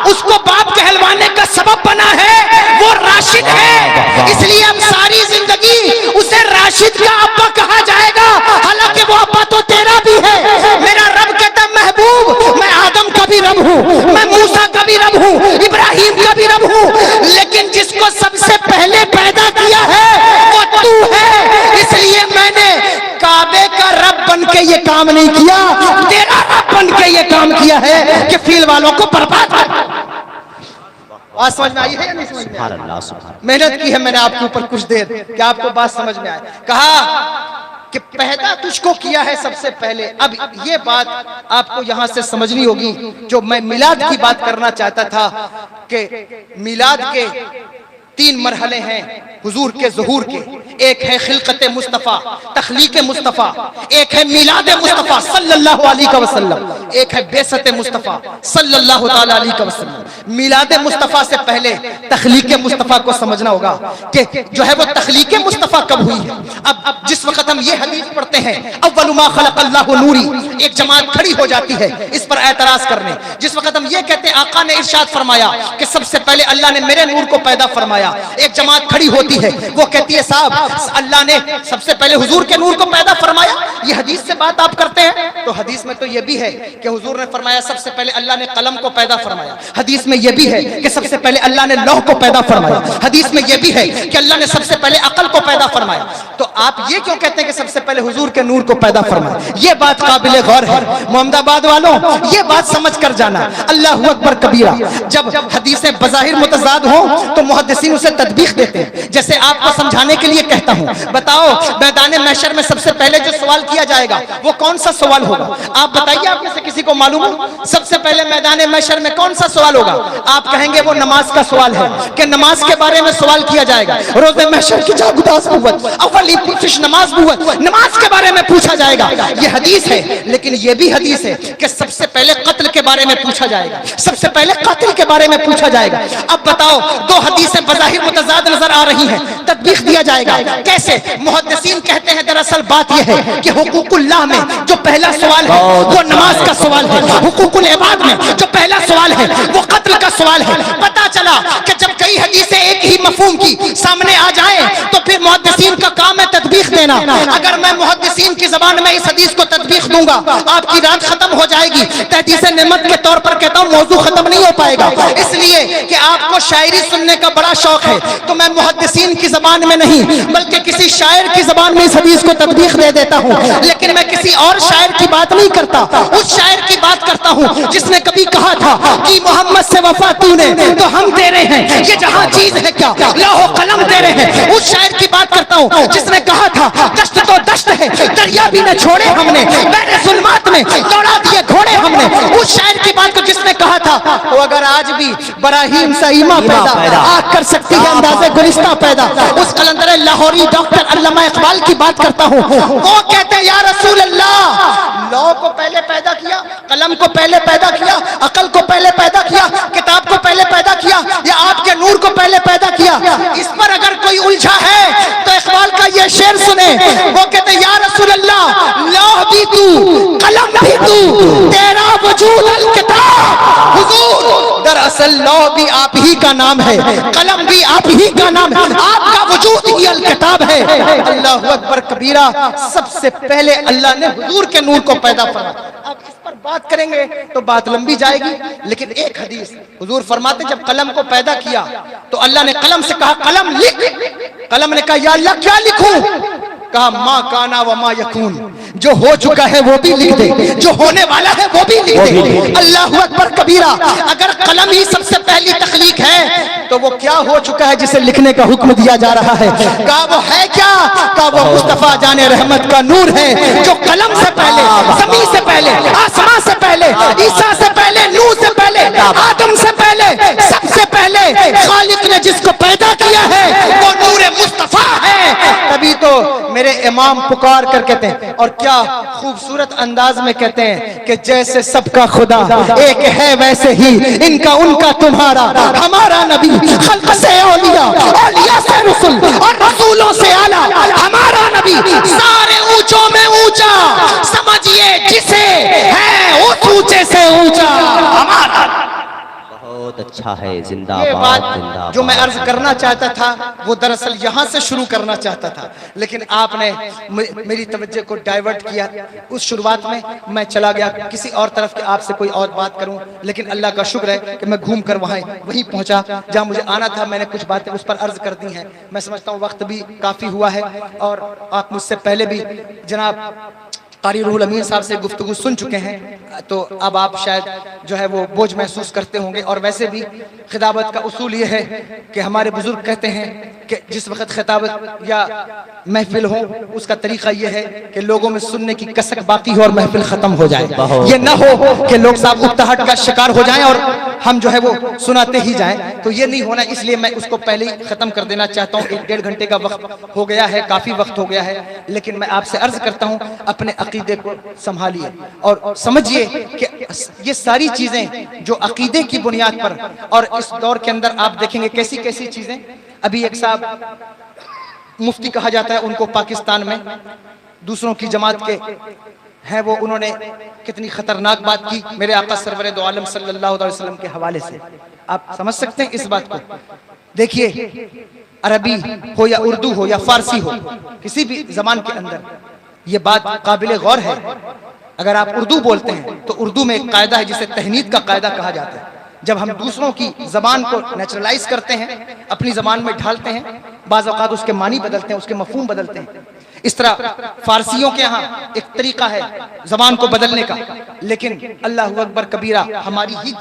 اس کو باپ کہلوانے کا سبب بنا ہے وہ راشد ہے, اس لیے اب ساری زندگی اسے راشد کا ابا کہا جائے گا, حالانکہ وہ ابا تو تیرا بھی ہے. میرا رب کہتا محبوب میں آدم کا بھی رب ہوں, میں موسیٰ کا بھی رب ہوں, ابراہیم کا بھی رب ہوں, لیکن جس کو سب سے پہلے پیدا کیا ہے وہ تو ہے. اس لیے میں نے کعبے کا رب بن کے یہ کام نہیں کیا, تیرا رب بن کے یہ کام کیا ہے کہ فیل والوں کو برباد کر. بات سمجھ میں آئی ہے یا نہیں سمجھ میں آئی؟ محنت کی ہے میں نے آپ کے اوپر کچھ دیر کہ آپ کو بات سمجھ میں آئے. کہا کہ پیدا تجھ کو کیا ہے سب سے پہلے. اب یہ بات آپ کو یہاں سے سمجھنی ہوگی جو میں میلاد کی بات کرنا چاہتا تھا کہ میلاد کے 3 مرحلے ہیں حضور کے ظہور کے. ایک ہے خلقت مصطفیٰ, تخلیق مصطفیٰ, ایک ہے میلاد مصطفیٰ صلی اللہ علیہ وسلم, ایک ہے بعثت مصطفیٰ صلی اللہ تعالی علیہ وسلم. میلاد مصطفیٰ سے پہلے تخلیق مصطفیٰ کو سمجھنا ہوگا کہ جو ہے وہ تخلیق مصطفیٰ کب ہوئی ہے. اب جس وقت ہم یہ حدیث پڑھتے ہیں اول ما خلق اللہ نوری, ایک جماعت کھڑی ہو جاتی ہے اس پر اعتراض کرنے. جس وقت ہم یہ کہتے ہیں آقا نے ارشاد فرمایا کہ سب سے پہلے اللہ نے میرے نور کو پیدا فرمایا, ایک جماعت کھڑی ہوتی ہے وہ کہتی ہے صاحب اللہ نے سب سے پہلے حضور کے نور کو پیدا فرمایا. یہ حدیث سے بات آپ کرتے ہیں تو حدیث میں تو یہ بھی ہے کہ حضور نے فرمایا سب سے پہلے اللہ نے قلم کو پیدا فرمایا. حدیث میں یہ بھی ہے کہ سب سے پہلے اللہ نے لوح کو پیدا فرمایا. حدیث میں یہ بھی ہے کہ اللہ نے سب سے پہلے عقل کو پیدا فرمایا. تو آپ یہ کیوں کہتے ہیں کہ سب سے پہلے حضور کے نور کو پیدا فرمایا؟ یہ بات قابل غور ہے. محمد آباد والوں یہ بات سمجھ کر جانا. اللہ اکبر کبیرہ. جب حدیثیں بظاہر متضاد ہوں تو محدثین اسے تطبیق دیتے ہیں. جیسے آپ کو سمجھانے کے لیے کہتا ہوں, بتاؤ میدان محشر میں سب سے پہلے جو سوال کیا جائے گا وہ کون سا سوال ہوگا؟ آپ بتائیے, آپ میں سے کسی کو معلوم ہو سب سے پہلے میدان محشر میں کون سا سوال ہوگا؟ آپ کہیں گے وہ نماز کا سوال ہے کہ نماز کے بارے میں سوال کیا جائے گا. روز محشر کی جاگداز قوت اولی پرسش نماز بوت, نماز کے بارے میں پوچھا جائے گا. یہ حدیث ہے, لیکن یہ بھی حدیث ہے کہ سب سے پہلے قتل کے بارے میں پوچھا جائے گا, سب سے پہلے قتل کے بارے میں پوچھا جائے گا. اب بتاؤ دو حدیثیں بظاہر متضاد نظر آ رہی ہیں, تطبیق دیا جائے گا کیسے؟ محدثین کہتے ہیں دراصل بات یہ ہے کہ حقوق اللہ میں جو پہلا سوال ہے وہ نماز کا سوال ہے, حقوق العباد میں جو پہلا سوال ہے وہ قتل کا سوال ہے. پتا چلا کہ جب کئی حدیثیں ایک ہی مفہوم کی سامنے آ جائیں تو پھر محدثین کا کام ہے تطبیق دینا. اگر میں محدثین کی زبان میں اس حدیث کو تطبیق دوں گا آپ کی رات ختم ہو جائے گی. تحدیث نعمت کے طور پر کہتا ہوں موضوع ختم نہیں ہو پائے گا, اس لیے کہ آپ کو شاعری سننے کا بڑا شوق ہے تو میں محدثین کی زبان میں نہیں بلکہ کسی شاعر کی زبان میں اس حدیث کو تطبیق دے دیتا ہوں. لیکن میں کسی اور شاعر کی بات نہیں کرتا, اس شاعر کی بات کرتا ہوں جس نے کبھی کہا تھا کہ محمد سے وفا تو نے تو ہم تیرے ہیں, یہ جہاں چیز ہے کیا لوح و قلم تیرے ہیں. اس شاعر کی بات کرتا ہوں جس نے کہا تھا دشت تو دشت ہے دریا بھی نہ چھوڑے ہم نے, میرے ظلمات میں دوڑا دیے گھوڑے ہم نے. اس شاعر کی بات کو جس نے کہا تھا وہ اگر آج بھی براہیم سیما پیدا آگ کر سکتی ہے انداز گلستہ پیدا. اس قلندر لاہوری ڈاکٹر علامہ اقبال کی بات کرتا ہوں, وہ کہتے ہیں یا رسول اللہ لوح کو پہلے پیدا کیا, قلم کو پہلے پیدا کیا, عقل کو پہلے پیدا کیا, کتاب کو پہلے پیدا کیا یا آپ کے نور کو پہلے پیدا کیا؟ اس پر اگر کوئی الجھا ہے تو اقبال کا یہ شعر سنے. وہ کہتے ہیں یا رسول اللہ لوح بھی تو قلم بھی تو تیرا وجود الکتاب. حضور دراصل لوح بھی آپ ہی کا نام ہے, قلم بھی آپ ہی کا نام ہے, آپ کا وجود ہی الکتاب ہے. اللہ اکبر کبیرہ. سب سے پہلے اللہ نے حضور کے نور کو پیدا فرمایا. اب اس پر بات کریں گے تو بات لمبی جائے گی, لیکن ایک حدیث حضور فرماتے جب قلم کو پیدا کیا تو اللہ نے قلم سے کہا قلم لکھ. قلم نے کہا یا اللہ کیا لکھوں؟ کہا ما کانا و ما یکون, جو ہو چکا ہے وہ بھی لکھ دے, جو ہونے والا ہے وہ بھی لکھ دے. اللہ اکبر کبیرہ. اگر قلم ہی سب سے پہلی تخلیق ہے تو وہ کیا ہو چکا ہے جسے لکھنے کا حکم دیا جا رہا ہے؟ کہا وہ ہے کیا؟ کہا وہ مصطفیٰ جان رحمت کا نور ہے جو قلم سے پہلے, زمین سے پہلے, آسمان سے پہلے, عیسیٰ سے پہلے, نوح سے پہلے میرے امام پکار کر کہتے ہیں، اور کیا خوبصورت انداز میں کہتے ہیں کہ جیسے سب کا خدا ایک ہے ویسے ہی ان کا ان کا تمہارا ہمارا نبی، خلق سے اولیاء، اولیاء سے رسول اور رسولوں سے اعلیٰ ہمارا نبی، سارے اونچوں میں اونچا، سمجھیے جسے ہے اس اونچے سے اونچا ہمارا۔ بہت اچھا ہے، زندہ یہ باد بات زندہ جو میں باد۔ عرض کرنا چاہتا تھا وہ دراصل یہاں سے شروع کرنا چاہتا تھا، لیکن آپ نے میری توجہ کو ڈائیورٹ کیا۔ اس شروعات میں چلا گیا کسی اور طرف کہ آپ سے کوئی اور بات کروں، لیکن اللہ کا شکر ہے کہ میں گھوم کر وہیں پہنچا جہاں مجھے آنا تھا۔ میں نے کچھ باتیں اس پر عرض کر دی ہیں، میں سمجھتا ہوں وقت بھی کافی ہوا ہے، اور آپ مجھ سے پہلے بھی جناب قاری روح الامین صاحب سے گفتگو سن چکے ہیں، تو اب آپ شاید جو ہے وہ بوجھ محسوس کرتے ہوں گے۔ اور ویسے بھی خطابت کا اصول یہ ہے کہ ہمارے بزرگ کہتے ہیں کہ جس وقت خطابت یا محفل ہو اس کا طریقہ یہ ہے کہ لوگوں میں سننے کی کسک باقی ہو اور محفل ختم ہو جائے، یہ نہ ہو کہ لوگ صاحب اکتاہٹ کا شکار ہو جائیں اور ہم جو ہے وہ سناتے ہی جائیں، تو یہ نہیں ہونا، اس لیے میں اس کو پہلے ہی ختم کر دینا چاہتا ہوں۔ 1.5 گھنٹے کا وقت ہو گیا ہے، کافی وقت ہو گیا ہے، لیکن میں آپ سے عرض کرتا ہوں اپنے عقیدے کو سنبھالیے اور سمجھیے کہ یہ ساری چیزیں جو عقیدے کی بنیاد پر، اور اس دور کے اندر آپ دیکھیں گے کیسی کیسی چیزیں۔ ابھی ایک صاحب مفتی کہا جاتا ہے ان کو پاکستان میں، دوسروں کی جماعت کے ہیں وہ، انہوں نے کتنی خطرناک بات کی میرے آقا سرور دو عالم صلی اللہ علیہ وسلم کے حوالے سے۔ آپ سمجھ سکتے ہیں اس بات کو؟ دیکھیے عربی ہو یا اردو ہو یا فارسی ہو، کسی بھی زبان کے اندر یہ بات قابل غور ہے۔ اگر آپ اردو بولتے ہیں تو اردو میں ایک قاعدہ ہے جسے تہنید کا قاعدہ کہا جاتا ہے۔ جب ہم دوسروں کی زبان کو نیچرلائز کرتے ہیں، اپنی زبان میں ڈھالتے ہیں، بعض اوقات اس کے معنی بدلتے ہیں، اس کے مفہوم بدلتے ہیں۔ اس طرح فارسیوں کے ہاں ایک طریقہ ہے زبان کو بدلنے کا، لیکن اللہ اکبر کبیرہ ہماری ہی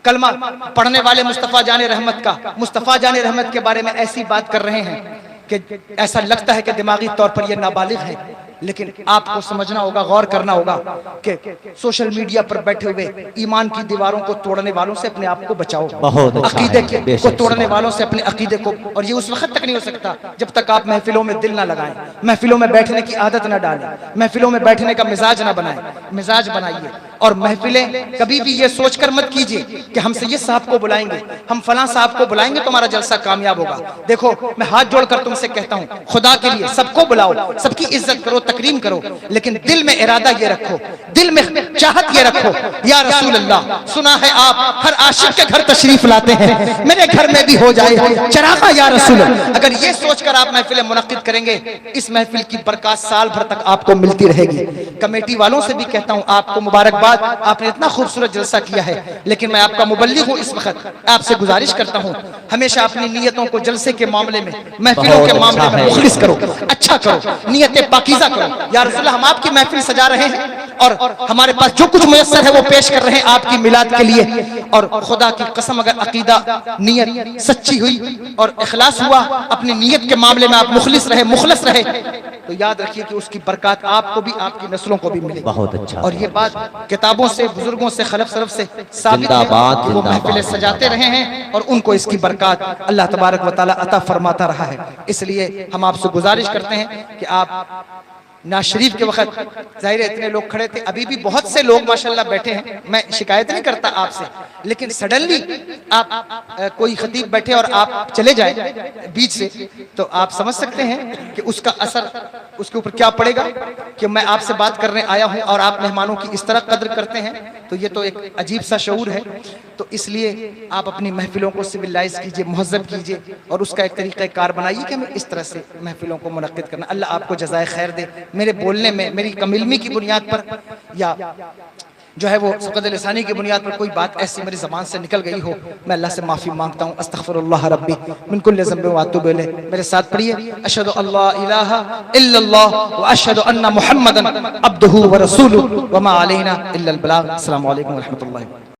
کلمہ پڑھنے والے مصطفیٰ جان رحمت کا، مصطفیٰ جان رحمت کے بارے میں ایسی بات کر رہے ہیں کہ ایسا لگتا ہے کہ دماغی طور پر یہ نابالغ ہے، لیکن آپ کو سمجھنا ہوگا، غور کرنا ہوگا کہ سوشل میڈیا پر بیٹھے ہوئے ایمان کی دیواروں کو توڑنے والوں سے اپنے آپ کو بچاؤ، بہت اچھا عقیدے ہے، بے کو شک توڑنے والوں سے اپنے عقیدے کو، اور یہ اس وقت تک نہیں ہو سکتا جب تک آپ محفلوں میں دل نہ لگائیں، محفلوں میں بیٹھنے کی عادت نہ ڈالیں، محفلوں میں بیٹھنے کا مزاج نہ بنائیں، مزاج بنائیے۔ اور محفلیں کبھی بھی یہ سوچ کر مت کیجئے کہ ہم سید صاحب کو بلائیں گے، ہم فلاں صاحب کو بلائیں گے تو ہمارا جلسہ کامیاب ہوگا۔ دیکھو میں ہاتھ جوڑ کر تم سے کہتا ہوں، خدا کے لیے سب کو بلاؤ، سب کی عزت کرو، تکریم کرو، لیکن دل میں ارادہ یہ رکھو، دل میں چاہت یہ رکھو، یا رسول اللہ سنا ہے آپ ہر عاشق کے گھر تشریف لاتے ہیں، میرے گھر میں بھی ہو جائے چراغا یا رسول اللہ۔ اگر یہ سوچ کر آپ محفلیں منعقد کریں گے، اس محفل کی برکات سال بھر تک آپ کو ملتی رہے گی۔ کمیٹی والوں سے بھی کہتا ہوں آپ کو مبارکباد، آپ نے اتنا خوبصورت جلسہ کیا ہے، لیکن میں آپ کا مبلغ ہوں، اس وقت آپ سے گزارش کرتا ہوں ہمیشہ اپنی نیتوں کو جلسے کے معاملے میں، محفلوں کے معاملے میں مخلص کرو، اچھا کرو، نیتیں پاکیزہ کرو۔ یا رسول اللہ ہم آپ کی محفل سجا رہے ہیں اور ہمارے پاس جو کچھ میسر ہے وہ پیش کر رہے ہیں آپ کی میلاد کے لیے، اور خدا کی قسم اگر عقیدہ نیت سچی ہوئی اور اخلاص ہوا، اپنی نیت کے معاملے میں آپ مخلص رہے، مخلص رہے، تو یاد رکھیے کہ اس کی برکات آپ کو بھی، آپ کی نسلوں کو بھی ملے گی۔ بہت اچھا، اور یہ بات کتابوں سے، بزرگوں سے، خلف سلف سے ثابت زندہ ہے باد، کہ وہ زندہ محفلیں باد، سجاتے رہے ہیں اور ان کو اس کی برکات اللہ تبارک و تعالی عطا فرماتا رہا ہے۔ اس لیے ہم آپ سے گزارش کرتے ہیں کہ آپ ناز شریف کے وقت ظاہر ہے اتنے لوگ کھڑے تھے، ابھی بھی بہت سے لوگ ماشاءاللہ بیٹھے ہیں، میں شکایت نہیں کرتا آپ سے، لیکن سڈنلی آپ کوئی خطیب بیٹھے اور آپ چلے جائیں بیچ سے، تو آپ سمجھ سکتے ہیں کہ اس کا اثر اس کے اوپر کیا پڑے گا کہ میں آپ سے بات کرنے آیا ہوں اور آپ مہمانوں کی اس طرح قدر کرتے ہیں، تو یہ تو ایک عجیب سا شعور ہے۔ تو اس لیے آپ اپنی محفلوں کو سویلائز کیجئے، مہذب کیجئے، اور اس کا ایک طریقہ کار بنائیے کہ ہمیں اس طرح سے محفلوں کو منعقد کرنا۔ اللہ آپ کو جزائے خیر دے۔ میرے بولنے میں میری کم علمی کی بنیاد پر یا جو ہے وہ سقط لسانی کی بنیاد پر کوئی بات ایسی میری زبان سے نکل گئی ہو، میں اللہ سے معافی مانگتا ہوں۔ استغفر اللہ ربی من کل ذنب واتوب الیہ۔ میرے ساتھ پڑھیے، اشہد ان لا الہ الا اللہ واشہد ان محمدا عبدہ ورسولہ وما علینا الا البلاغ۔ السلام علیکم ورحمۃ اللہ۔